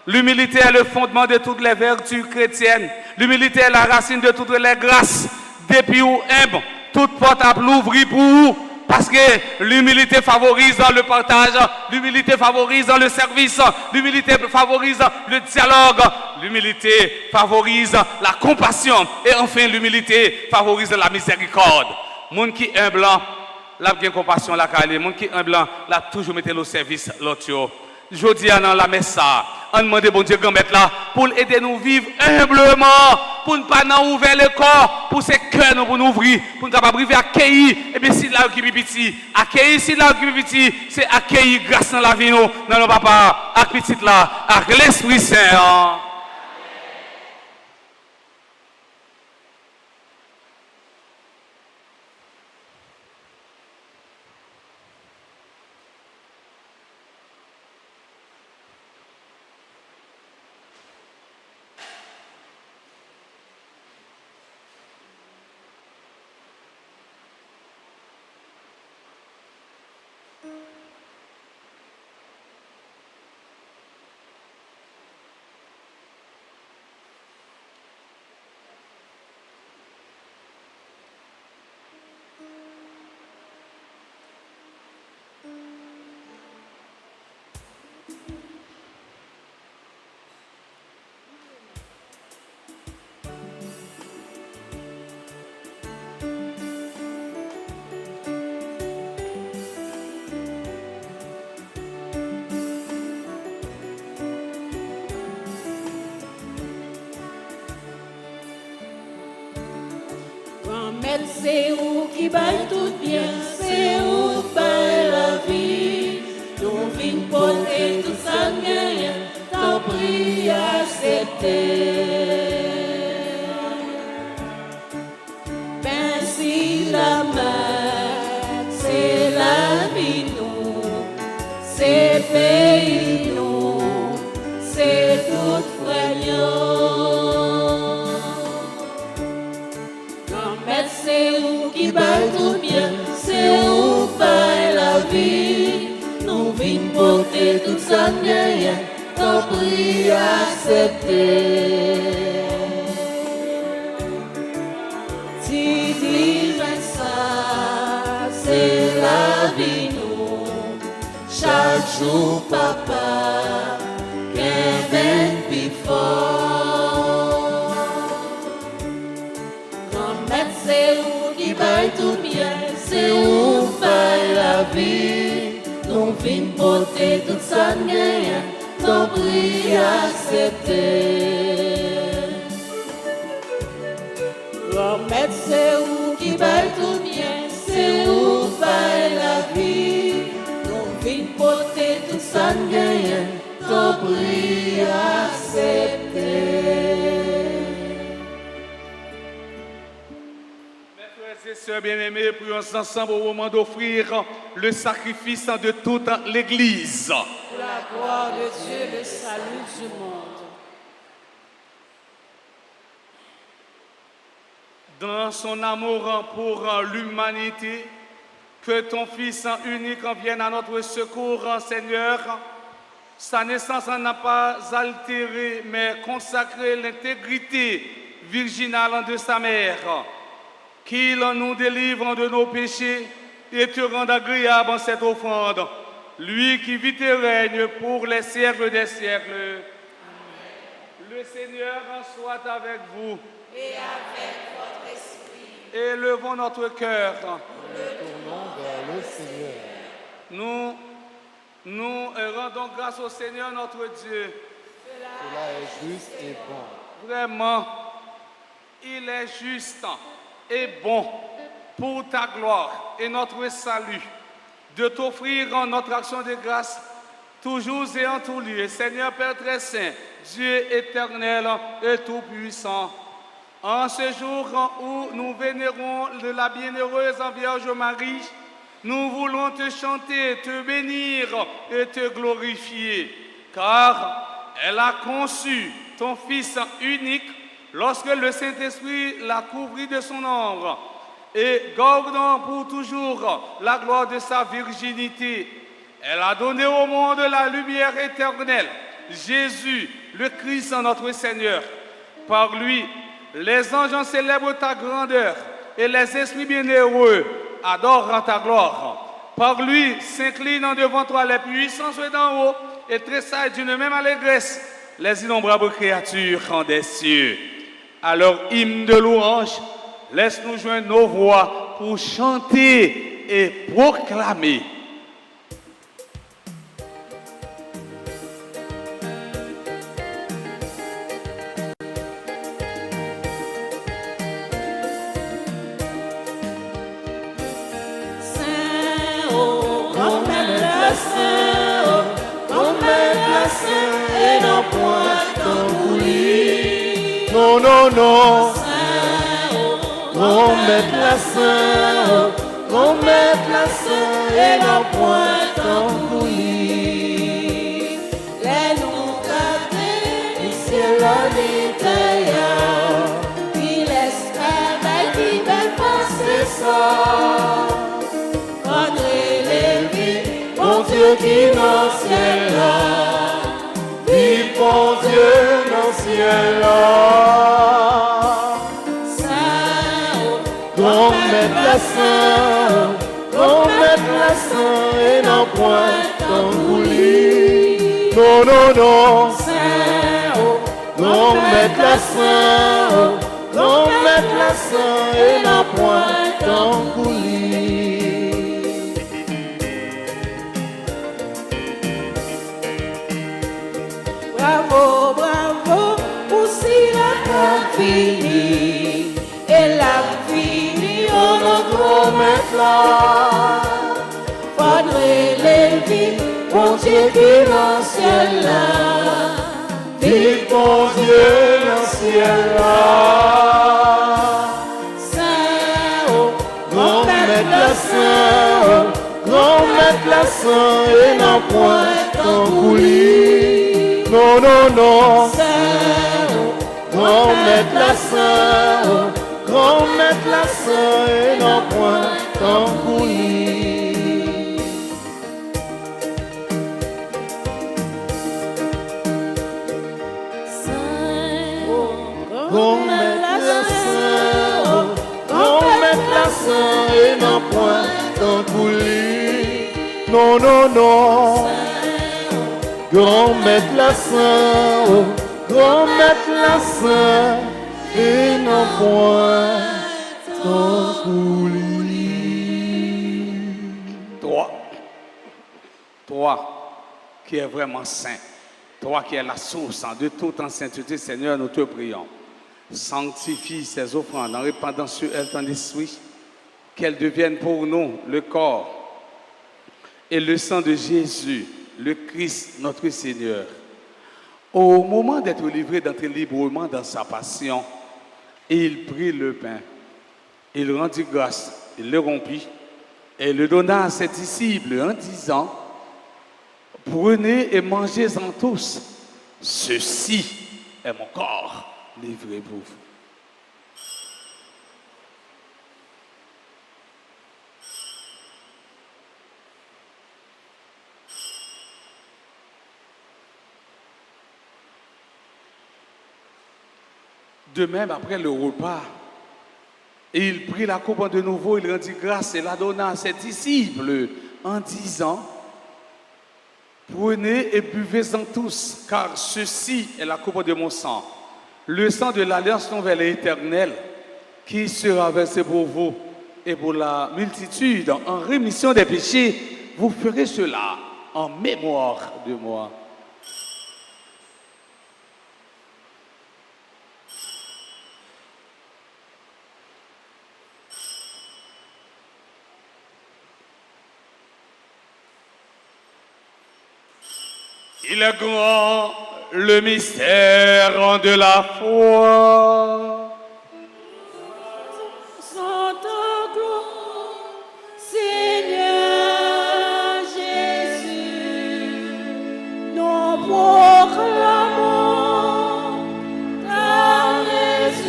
L'humilité est le fondement de toutes les vertus chrétiennes. L'humilité est la racine de toutes les grâces. Depuis où humble, toute porte à l'ouvrir pour vous. Parce que l'humilité favorise le partage, l'humilité favorise le service, l'humilité favorise le dialogue, l'humilité favorise la compassion et enfin l'humilité favorise la miséricorde. Monde qui est humble, la bien compassion la calé, monde qui est humble, la toujours mettre au service l'autre. Je dis dans la messe ça, on demande bon Dieu grand mettre là pour aider nous vivre humblement, pour ne pas nous ouvrir le corps, pour ces cœurs nous pour nous ouvrir, pour nous capable vivre accueillir et bien si là qui petit, accueillir si là qui petit, c'est accueillir grâce dans la vie nous, dans nos papa, avec petit là, avec l'Esprit Saint. Grand-mère, c'est où qui baille tout bien, c'est où baille la vie. Nous vîmes porter tout ça gagne, t'en prie accepter. Merci la main, c'est la vie nous, c'est pays nous, c'est tout frère. Grand-mère, c'est où qui baille tout bien, c'est où baille la vie. Nous vîmes porter tout ça gagne, t'en prie accepter. C'est la vie nous, chaque jour papa, qu'un ben plus fort. Grand-mère, c'est où qui baille tout bien, c'est où baille la vie. Nous vîmes porter tout ça gagne, t'en prie accepter. Grand-mère, c'est où qui baille tout bien, c'est où baille la vie. Nous vîmes porter tout ça gagne, t'en prie accepter. Mes frères et sœurs bien-aimés, prions ensemble au moment d'offrir le sacrifice de toute l'Église. Pour la gloire de Dieu, le salut du monde. Dans son amour pour l'humanité, que ton Fils unique vienne à notre secours, Seigneur. Sa naissance n'a pas altéré, mais consacré l'intégrité virginale de sa mère. Qu'il nous délivre de nos péchés et te rende agréable en cette offrande. Lui qui vit et règne pour les siècles des siècles. Amen. Le Seigneur soit avec vous. Et avec votre esprit. Élevons notre cœur. Nous tournons vers le Seigneur. Nous rendons grâce au Seigneur notre Dieu. Cela est juste et bon. Vraiment, il est juste et bon pour ta gloire et notre salut de t'offrir notre action de grâce toujours et en tout lieu. Seigneur Père très saint, Dieu éternel et tout-puissant. En ce jour où nous vénérons de la bienheureuse Vierge Marie, nous voulons te chanter, te bénir et te glorifier, car elle a conçu ton Fils unique lorsque le Saint-Esprit l'a couvert de son ombre, et gardant pour toujours la gloire de sa virginité. Elle a donné au monde la lumière éternelle, Jésus, le Christ notre Seigneur. Par lui, les anges célèbrent ta grandeur et les esprits bienheureux adorent ta gloire. Par lui s'inclinent devant toi les puissances d'en haut et tressaillent d'une même allégresse les innombrables créatures des cieux. À leur hymne de louange, laisse-nous joindre nos voix pour chanter et proclamer. Non, non, non. Remettre la saint, remettre la saint et non point t'embrouiller. Les nous garder du ciel en intérieur, qui laisse travail qui va passer ça. André Lévi, Bon Dieu qui dans le ciel là, vive bon Dieu dans le ciel là. Remettre la saint, remettre la saint et non point t'embrouiller. Non, non, non. Remettre la saint, remettre la saint et non point t'embrouiller. bravo, bravo, pour si la fini, et la fini, là. Padre Lévi, bon Dieu qui dans le ciel là. Vive mon Dieu dans le ciel là. Saint, oh, Grand maître la saint, oh, grand maître la saint, et non point tant coulis. Non, non, non. Saint, oh, Grand maître la saint, oh, grand maître la saint, et non point tant coulis. Grand maître la saint, oh, grand maître la saint, et non point tant coulis. Non, non, non. Grand maître la saint, oh, grand maître la saint, et non point tant coulis. Toi qui es vraiment saint, toi qui es la source de toute en sainteté, Seigneur, nous te prions. Sanctifie ces offrandes en répandant sur elles ton esprit, qu'elles deviennent pour nous le corps et le sang de Jésus, le Christ, notre Seigneur. Au moment d'être livré, d'entrer librement dans sa passion, il prit le pain, il rendit grâce, il le rompit et le donna à ses disciples en disant: prenez et mangez-en tous, ceci est mon corps livré pour vous. De même, après le repas, il prit la coupe de nouveau, il rendit grâce et la donna à ses disciples en disant: prenez et buvez-en tous, car ceci est la coupe de mon sang, le sang de l'alliance nouvelle et éternelle, qui sera versé pour vous et pour la multitude en rémission des péchés. Vous ferez cela en mémoire de moi. Il est grand le mystère de la foi. Sainte gloire, Seigneur Jésus, nous proclamons ta résurrection.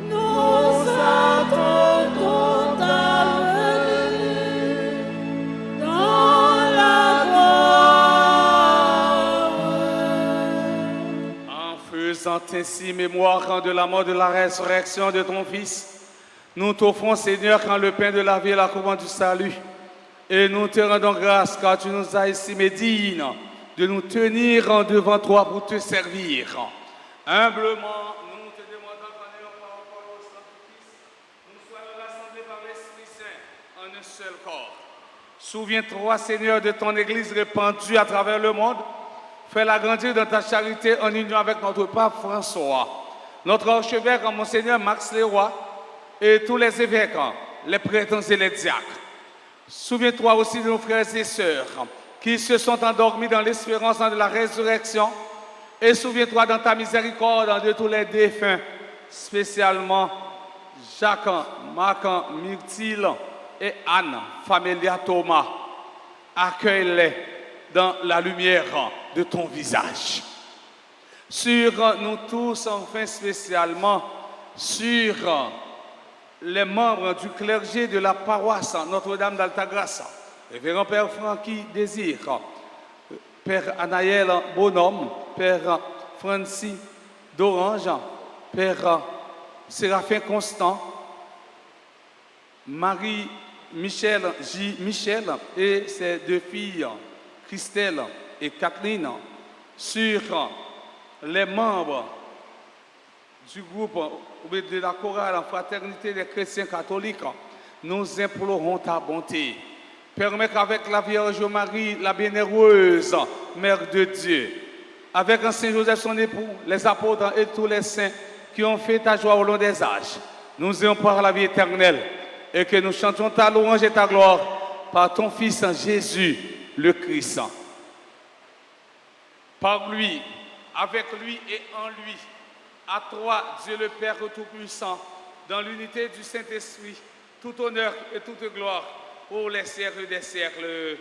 Nous attendons ta venue dans la gloire. En faisant ainsi mémoire de la mort, de la résurrection de ton Fils, nous t'offrons, Seigneur, quand le pain de la vie et la couronne du salut. Et nous te rendons grâce car tu nous as estimés dignes de nous tenir devant toi pour te servir. Humblement, nous te demandons qu'en ayant par rapport au sang du Christ, nous soyons rassemblés par l'Esprit Saint en un seul corps. Souviens-toi, Seigneur, de ton Église répandue à travers le monde. Fais-la grandir dans ta charité en union avec notre pape François, notre archevêque, Monseigneur Max Leroy, et tous les évêques, les prêtres et les diacres. Souviens-toi aussi de nos frères et sœurs qui se sont endormis dans l'espérance de la résurrection. Et souviens-toi dans ta miséricorde de tous les défunts, spécialement Jacques, Marc, Myrtille et Anne, Famélia Thomas. Accueille-les dans la lumière de ton visage. Sur nous tous, enfin spécialement, sur les membres du clergé de la paroisse Notre-Dame d'Altagracia, révérend Père Francky Désir, Père Anaël Bonhomme, Père Francis d'Orange, Père Séraphin Constant, Marie-Michel J. Michel et ses deux filles, Christelle et Kathleen, sur les membres du groupe de la chorale en fraternité des chrétiens catholiques, nous implorons ta bonté. Permets qu'avec la Vierge Marie, la bienheureuse Mère de Dieu, avec un Saint Joseph son époux, les apôtres et tous les saints qui ont fait ta joie au long des âges, nous ayons par la vie éternelle et que nous chantions ta louange et ta gloire par ton Fils Jésus, le Christ. Par lui, avec lui et en lui, à toi, Dieu le Père Tout-Puissant, dans l'unité du Saint-Esprit, tout honneur et toute gloire pour les siècles des siècles.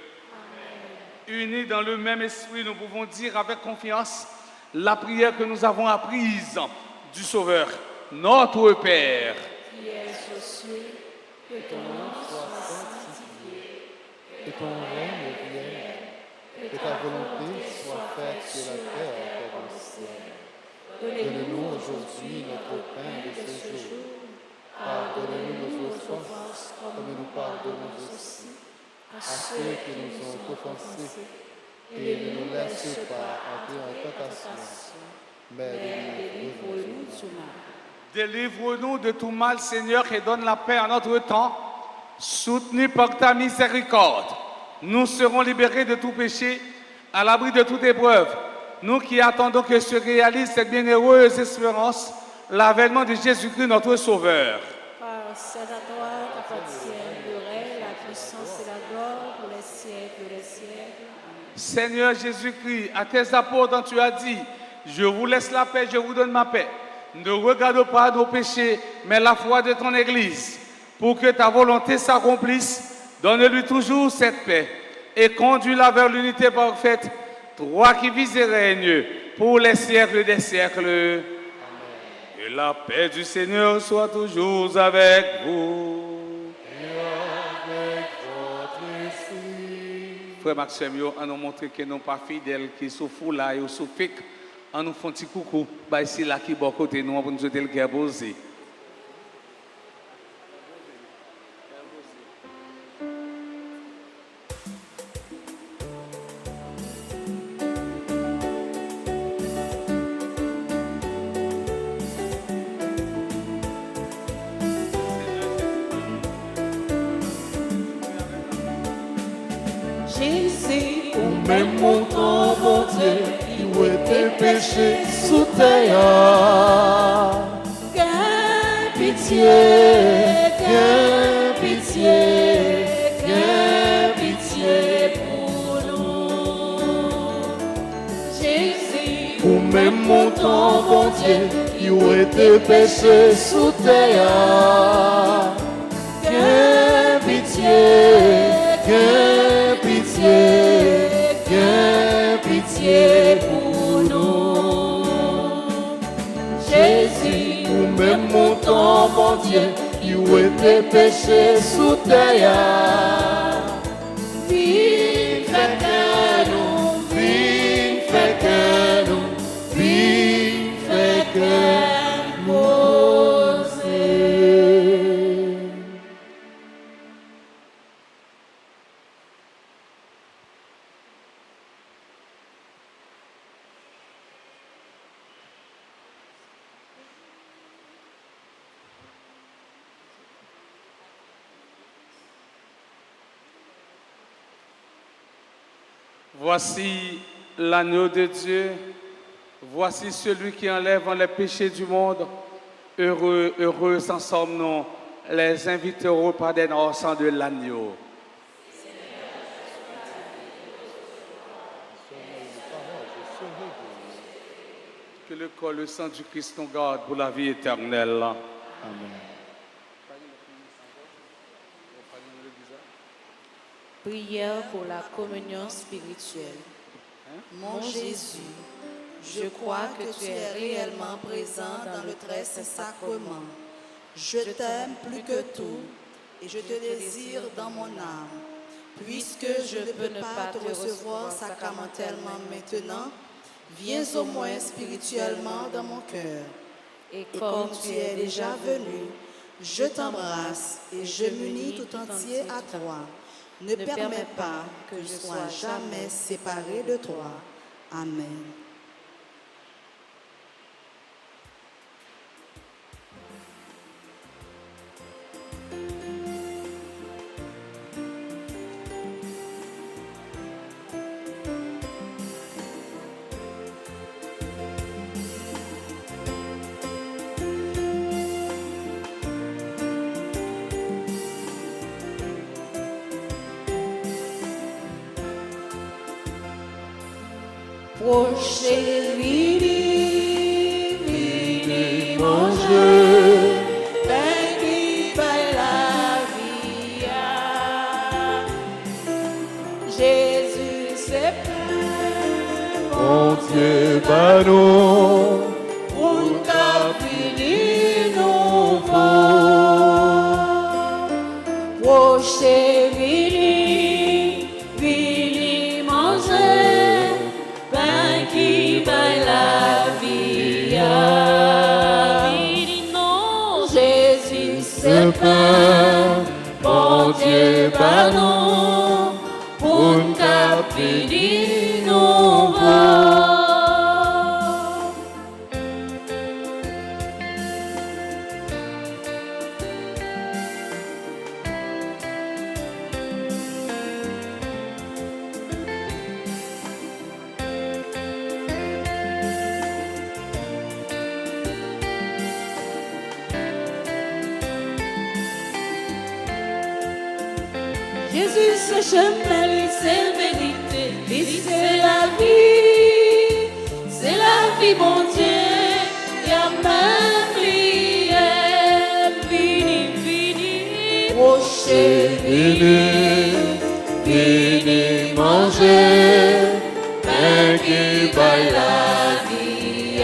Amen. Unis dans le même esprit, nous pouvons dire avec confiance la prière que nous avons apprise du Sauveur, notre Père. Qui est aux cieux, que ton nom soit sanctifié, Que ton règne vienne, que ta volonté soit faite sur la terre comme au ciel. Donne-nous aujourd'hui notre pain de ce jour. Pardonne-nous nos offenses, comme nous pardonnons aussi à ceux qui nous ont offensés. Et ne nous laisse pas entrer en tentation, mais délivre-nous du mal. Délivre-nous de tout mal, Seigneur, et donne la paix à notre temps. Soutenus par ta miséricorde, nous serons libérés de tout péché, à l'abri de toute épreuve. Nous qui attendons que se réalise cette bienheureuse espérance, l'avènement de Jésus-Christ, notre Sauveur. Car c'est à toi qu'appartiennent le règne, la puissance et la gloire pour les siècles des siècles. Seigneur Jésus-Christ, à tes apôtres, tu as dit, je vous laisse la paix, je vous donne ma paix. Ne regarde pas nos péchés, mais la foi de ton Église. Pour que ta volonté s'accomplisse, donne-lui toujours cette paix et conduis-la vers l'unité parfaite, toi qui vis et règnes pour les siècles des siècles. Amen. Que la paix du Seigneur soit toujours avec vous. Frère Maxime, on nous montre que nous pas fidèles, qui sont fous là et sont fake. On nous font un petit coucou, bah ici là qui bon côté nous pour nous souhaiter le cœur posé. Jésus, Même mon temps, mon Dieu, où était péché sous terre. qu'aie pitié, Qu'aie pitié, qu'aie pitié pour nous. Jésus, Ou même mon temps, mon Dieu, où était péché sous terre. Qu'aie pitié, qu'aie pitié, qu'aie pitié pour nous. Jésus, Ou même mon temps, mon Dieu, où était péché sous terre. vive fait que nous, Vive fait que nous, vive fait que nous. Voici l'agneau de Dieu, voici celui qui enlève les péchés du monde. Heureux, heureux en sommes-nous, les invités au repas des noces de l'agneau. Que le corps, le sang du Christ nous garde pour la vie éternelle. Amen. Prière pour la communion spirituelle. Mon Jésus, je crois que tu es réellement présent dans le très saint sacrement. Je t'aime plus que tout et je te désire dans mon âme. Puisque je ne peux pas te recevoir sacramentellement maintenant, viens au moins spirituellement dans mon cœur. Et comme tu es déjà venu, je t'embrasse et je m'unis tout entier à toi. Ne permets pas que je sois jamais séparé de toi. Amen. Rocher, vini, vini, manger. pain qui paye la vie. Jésus, c'est pain, Mon Dieu, bah nous, pour qu'a fini nouveau. Rocher, vini, vini, manger, pain qui paye la vie. Vini, non, Jésus, c'est pain, bon Dieu, bah non, pour qu'a fini nouveau. Jésus, c'est chemin, lui, c'est vérité, lui, c'est la vie. C'est la vie, mon Dieu, y a même lui, vini, vini, rocher, vini, vini manger, pain qui baille la vie.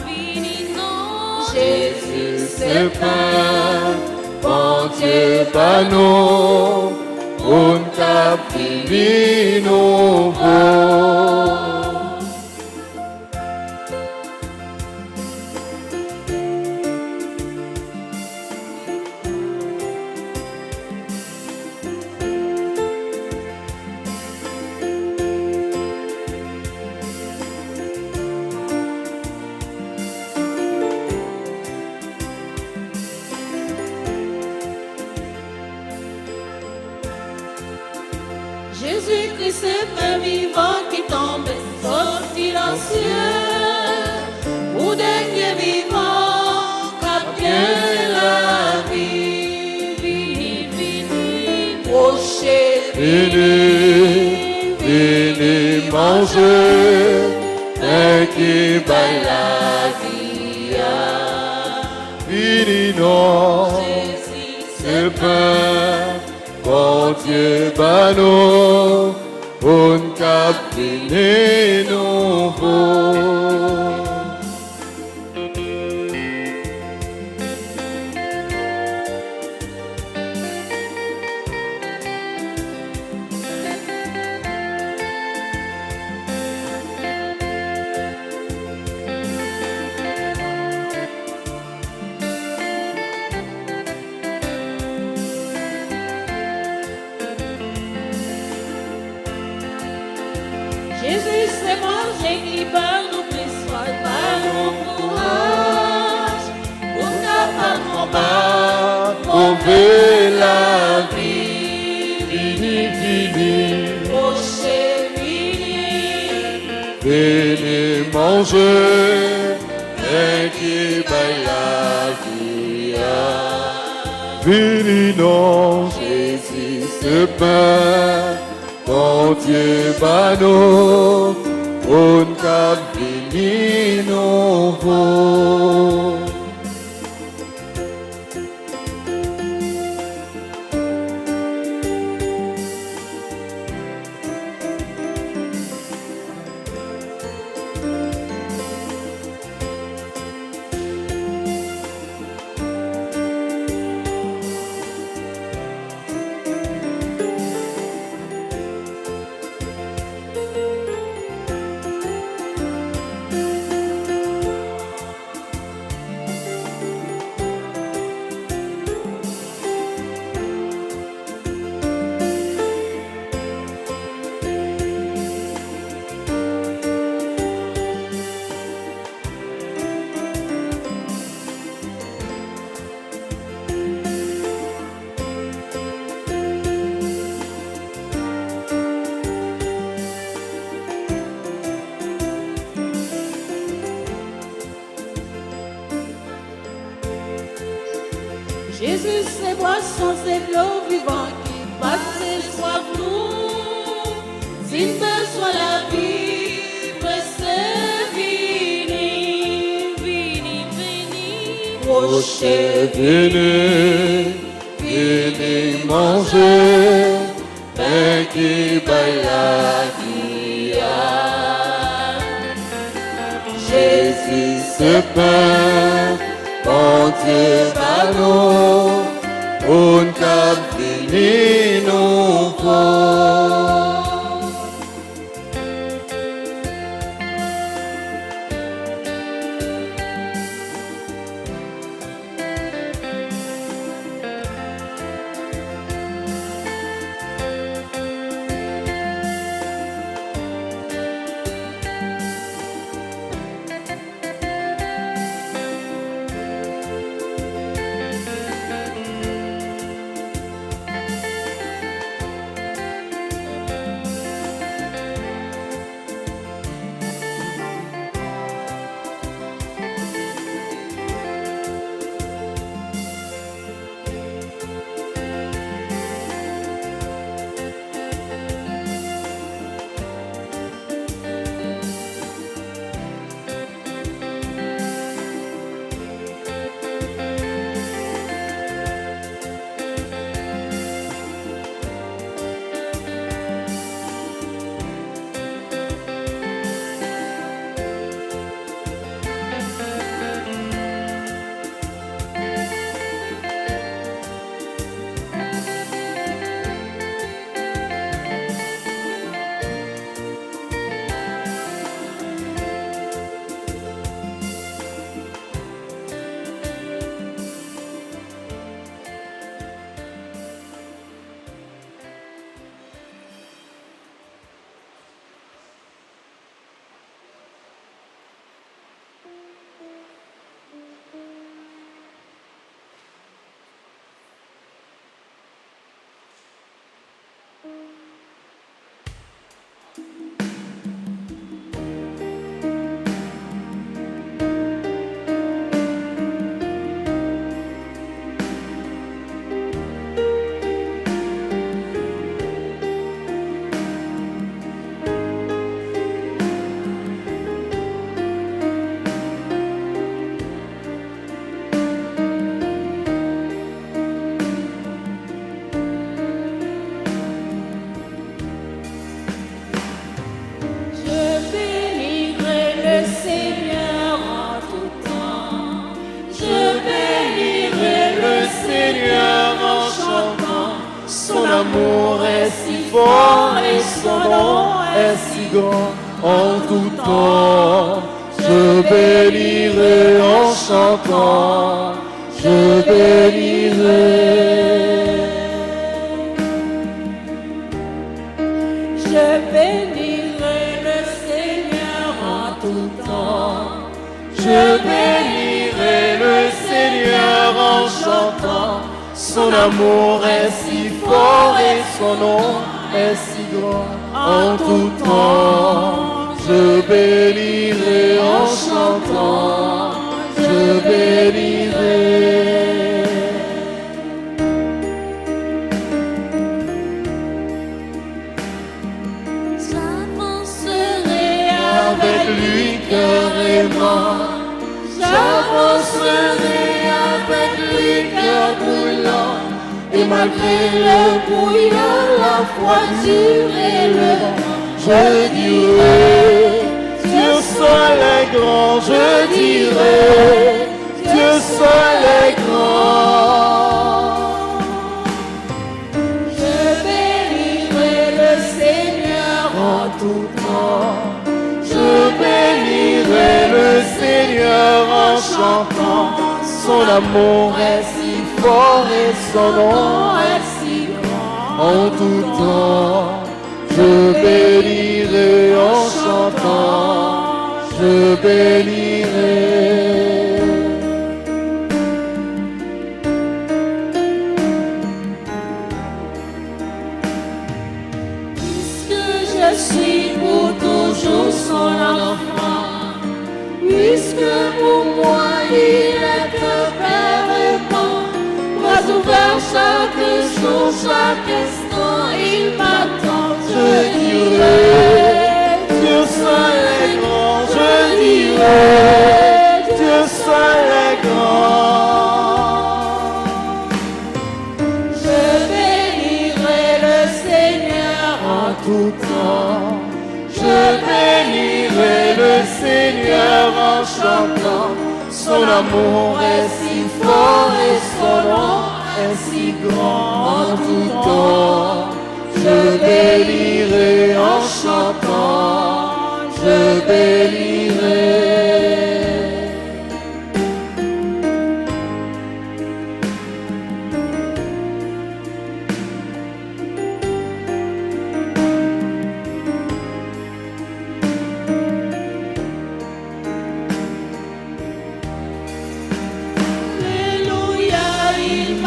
Vini, non, Jésus, c'est pain, bon Dieu, bah nous, un cap fini nouveau. Jésus-Christ, c'est pain vivant qui tombe, sorti dans le ciel. Ou dernier vivant, qui bien la vie. Vini, vini, rocher, Vini, vini manger, pain qui baille la vie. Vini non, Jésus, c'est pain, bon Dieu, bah nous, un cap fini nouveau. Jésus, c'est manger qui par nous plus soir, par nous courage, pour capable combattre, Sauver la vie. Vini, vini, Rocher, vini, vini manger, pain qui baille la vie. Vini non, Jésus, ce pain, bon Dieu, bah nous, un cap fini nouveau. Jésus, c'est boisson, c'est l'eau vivante qui passe et soif nous. S'il besoin la vie, Rocher, venez manger, pain qui baille la vie. Jésus ce pain, bon Dieu va nous, on cap vini nouveau. L'amour est si fort et son nom est si grand en tout temps. Je bénirai en chantant, je bénirai. Je bénirai le Seigneur en tout temps. Je bénirai le Seigneur en chantant. Son amour est si fort et son nom est si grand en tout temps. Je bénirai en chantant, je bénirai. J'avancerai Avec lui carrément, j'avancerai avec lui cœur brûlant. Et malgré le brouillard, la foi dure et le vent, je dirai, Dieu seul est grand, je dirai, Dieu seul est grand. Je bénirai le Seigneur En tout temps, je bénirai le Seigneur en chantant. Son amour est si fort et son nom est si grand. En tout temps, je bénirai en chantant, je bénirai. Puisque je suis pour toujours son enfant, puisque pour moi il est un père aimant, bras ouverts chaque jour, chaque instant, il m'attend. Je dirai, Dieu seul est grand, je dirai, tout temps. Je bénirai le Seigneur en chantant. Son amour est si fort et son nom est si grand en tout temps. Je bénirai en chantant. Je bénirai.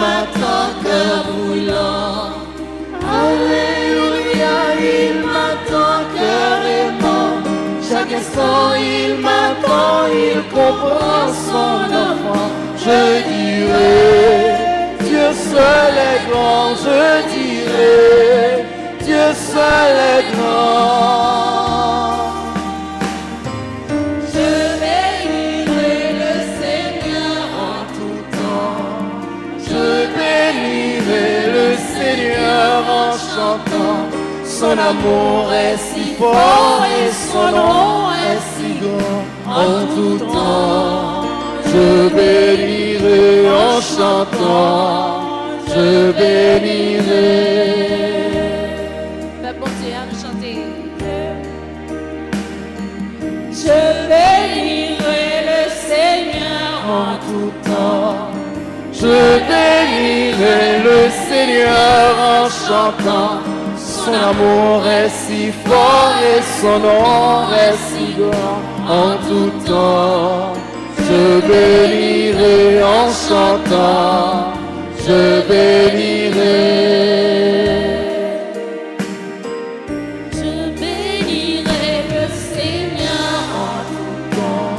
M'attend cœur brûlant. Alléluia, il m'attend cœur aimant. Chaque instant il m'attend, il comprend son enfant. Je dirai, Dieu seul est grand. Je dirai, Dieu seul est grand. Je bénirai le Seigneur en tout temps. Je bénirai le Seigneur en chantant. Son amour est si fort et son nom est si grand en tout temps. Je bénirai en chantant. Je bénirai. Ben, bon Dieu, à nous chanter. Je bénirai le Seigneur En tout temps, je bénirai le Seigneur en chantant. Son amour est si fort et son nom est si grand en tout temps. Je bénirai en chantant. Je bénirai. Je bénirai le Seigneur en tout temps.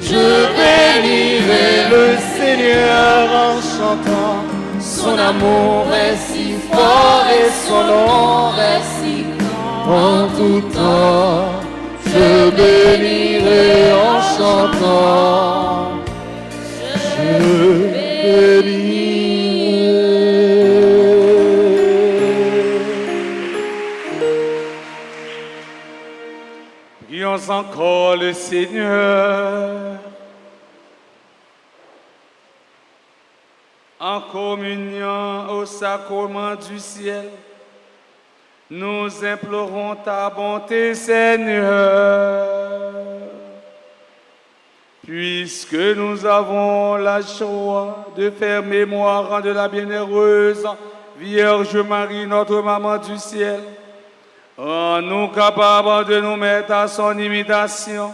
Je bénirai le Seigneur en chantant. Son amour est si fort et son nom est si grand en tout temps. Je bénirai en chantant. Je bénirai. Prions encore le Seigneur. En communion au sacrement du ciel, nous implorons ta bonté, Seigneur. Puisque nous avons la joie de faire mémoire de la bienheureuse Vierge Marie, notre maman du ciel, rends-nous capables de nous mettre à son imitation,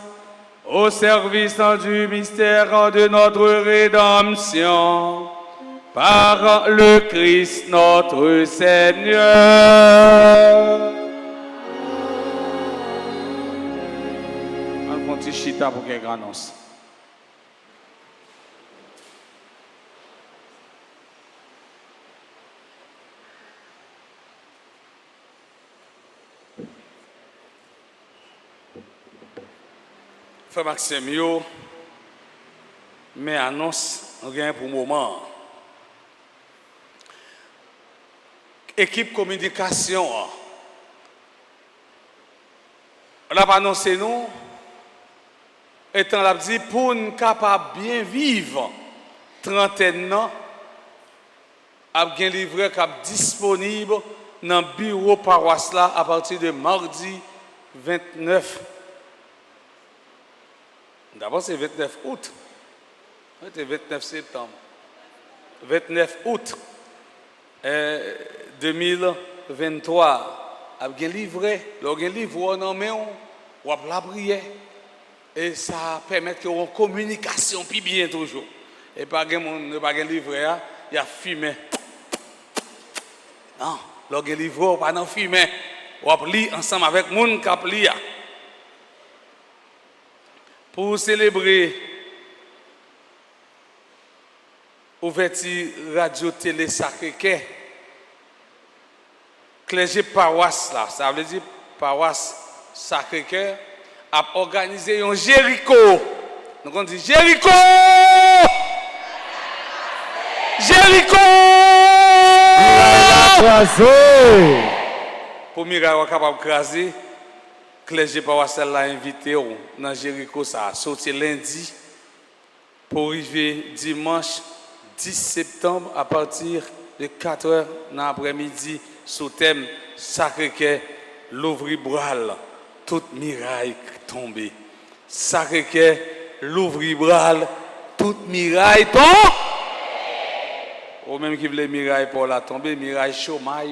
au service du mystère de notre rédemption. Par le Christ notre Seigneur. Un petit chita pour qu'elle annonce. Frère Maxime, mais annonce, on gagne pour le moment. Équipe communication, on a annoncé nous, étant là dit pour nous capables bien vivre, trentaine ans, a bien livré cap disponible dans le bureau paroisse là à partir de mardi 29. D'abord c'est 29 août, c'est 29 septembre, 29 août. 2023 a bien livré, l'organe livré non mais on la prière et ça permet que on communication puis bien toujours et pas gain monde pas gain livré il y a fumé. Non, l'organe livré pas dans fumé, on lit ensemble avec monde qui lit. Pour célébrer ouverture radio télé Sacré-Cœur, clergé paroisse là, ça veut dire paroisse Sacré-Cœur, a organisé un Jéricho. Donc on dit Jéricho! Jéricho! pour miraille capable craser, clergé paroissial l'a invité dans Jéricho ça sorti lundi pour arriver dimanche 10 septembre à partir de 4h dans l'après-midi sous thème Sacré-Cœur l'ouvri-bral toute miraille tombée. Sacré-Cœur l'ouvri-bral toute miraille tombée. Ou même qui voulait miraille pour la tomber, miraille chômage,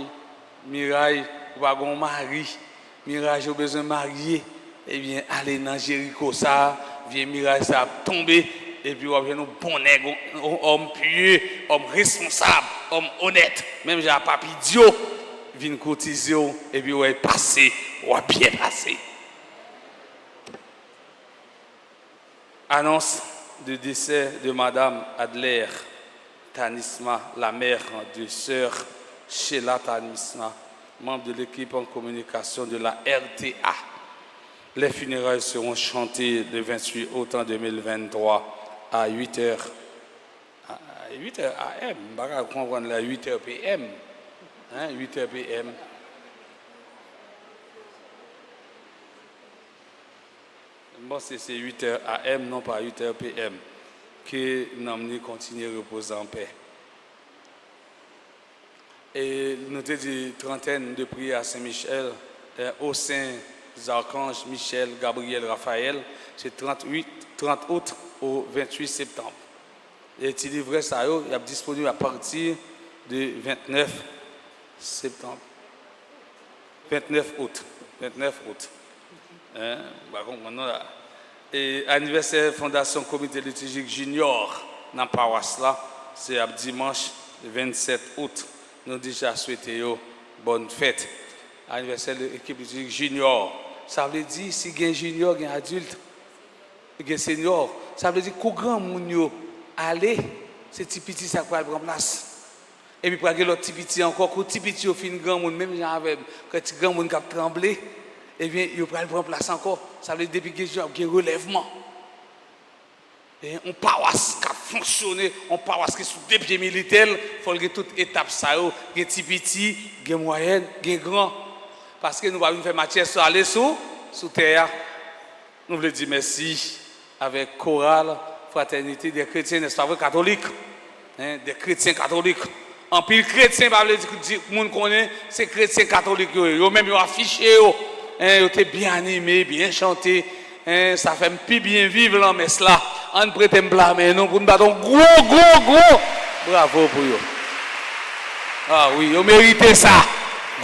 miraille wagon mari, miraille au besoin marié, eh bien allez dans Jéricho ça, vient miraille ça tomber et puis on vient nous bon nègre, homme pieux, homme responsable, homme honnête, même j'ai un papi idiot, vient cotiser et puis on est passé, on est bien passé. Annonce du décès de Madame Adler Tanisma, la mère de sœur Sheila Tanisma, membre de l'équipe en communication de la RTA. Les funérailles seront chantées le 28 août 2023 à 8h. À 8h AM, je ne comprends pas, 8h PM. 8h PM. Bon, c'est 8h AM, non pas 8h PM. Que nous allons continuer à reposer en paix. Et nous avons dit trentaine de prières à Saint-Michel, au Saint-Archange, Michel, Gabriel, Raphaël, c'est 30 août au 28 septembre. Et ce livret, ça est disponible à partir du 29 septembre. 29 août. 29 août. Et anniversaire Fondation Comité liturgique Junior dans la paroisse là, c'est à dimanche 27 août. Nous déjà souhaité bonne fête. Anniversaire de l'équipe liturgique Junior. Ça veut dire si il y a un junior, il y a un adulte, il y a un senior. Ça veut dire qu'au grand monde aller, c'est petit petit ça va prendre place. Et puis pour que l'autre petit petit encore, quand petit petit au fin grand monde, même avec quand petit grand monde qui a tremblé. Eh bien, il va prendre place encore. Ça veut dire depuis qu'il y a un relèvement. Et on paroisse qui a fonctionné, on paroisse qui est sous des pieds militaires, il faut que toute étape ça, il y a petit petit, il y a moyenne, il y a grand. Parce que nous allons faire matière sur aller sous terre. Nous voulons dire merci avec chorale, fraternité des chrétiens, n'est-ce pas vrai, catholiques. Des chrétiens catholiques. En pile chrétien, pas dire que le monde connaît, c'est chrétiens catholiques. Ils même affiché. Ils étaient bien animés, bien chantés. Ça fait un peu bien vivre là, mais cela, on prête un blâmer, nous pour nous battre un gros. Bravo pour eux. Ah oui, ils mérité ça.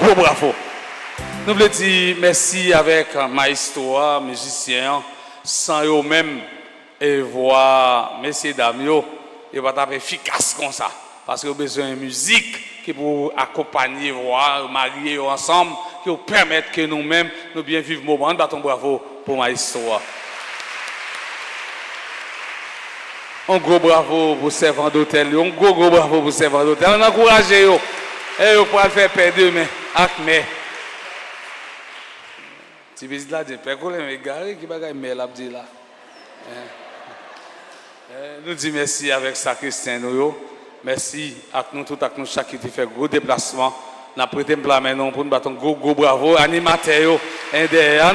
Gros bravo. Nous voulons dire merci avec maestro, musicien, sans eux-mêmes et voir messieurs dames, et va être efficace comme ça. Parce qu'ils ont besoin de musique qui pour accompagner, voir, marier ensemble, qui nous permettre que nous-mêmes, nous bien vivre le moment. Battons bravo pour maestro. Un gros bravo pour servant d'hôtel, un gros bravo pour servant d'hôtel. On encourage eux. Et vous pouvez faire perdre demain. Acme. Si vous dites là, je peux me garer qui va gagner là. Nous disons merci avec ça, Christian. Merci à nous tous, à nous chaque qui fait gros déplacement. Nous avons prêté un blâme pour nous battre un gros bravo. Animateur, nous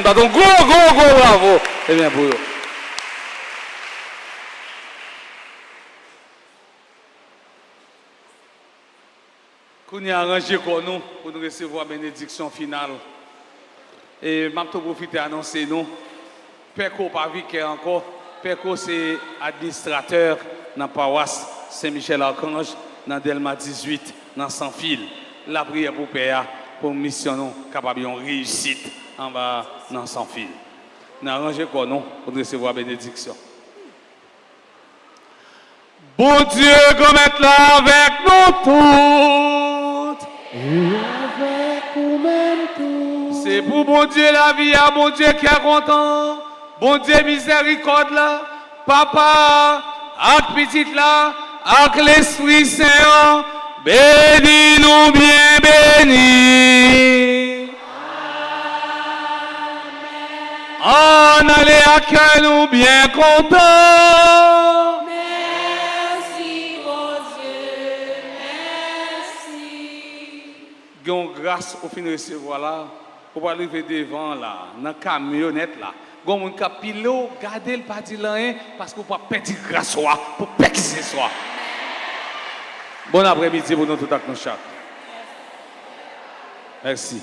battons un gros bravo. Et bien pour eux. Qu'on y a arrangé pour nous recevoir la bénédiction finale. Et je vais profiter d'annoncer nous. Perco pas vu encore. Perco c'est administrateur dans la paroisse Saint-Michel-Archange, dans Delma 18, dans Sans Fil. La prière pour Père, pour mission nous, capable de réussite en bas dans Sans Fil. Nous avons arrangé pour nous pour recevoir la bénédiction. Bon Dieu, comme être là avec nous tous. Et avec nous-mêmes tous. C'est pour bon Dieu la vie, à bon Dieu qui est content. Bon Dieu miséricorde là, papa, avec petite là, avec l'Esprit Saint, bénis-nous bien bénis. En allez à cœur nous bien contents. Merci, bon Dieu, merci. une grâce au fin de recevoir là, pour arriver devant là, dans la camionnette là. Gon moun ka pilo, gardez le pas dire rien parce que pas perdre grâce soi, pour pexer soi. Bon après-midi pour nous tout à nos chaque. Merci.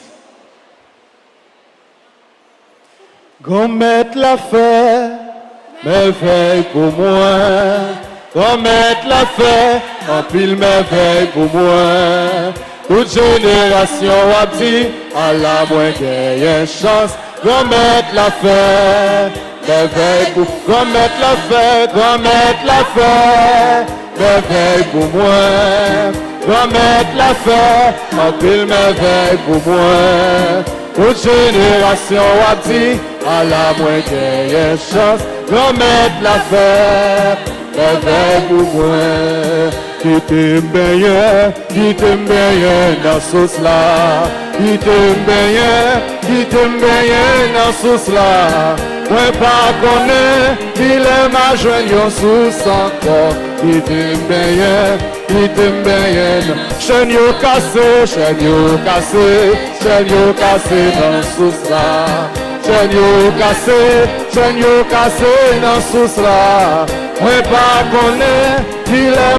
Grand maître l'a fait, merveille pour moi. Grand maître l'a fait, en pile merveille pour moi. Toute génération a dit, à la moins qu'il y ait une chance. Grand maître l'a fait, merveille pour moi. Grand maître l'a fait, grand maître l'a fait, merveille pour moi. Grand maître l'a fait, en pile merveille pour moi. Toute génération a dit, à la moins qu'il y ait une chance. Grand maître l'a fait, merveille pour moi. Qui t'aime bien dans sauce là. Qui t'aime bien dans sauce là. Moi pas connaît, il est ma joigne sous encore. Qui t'aime bien. Chaîne yo cassé dans sauce là. Chaîne yo cassé dans sauce là. Moi pas connaît, il est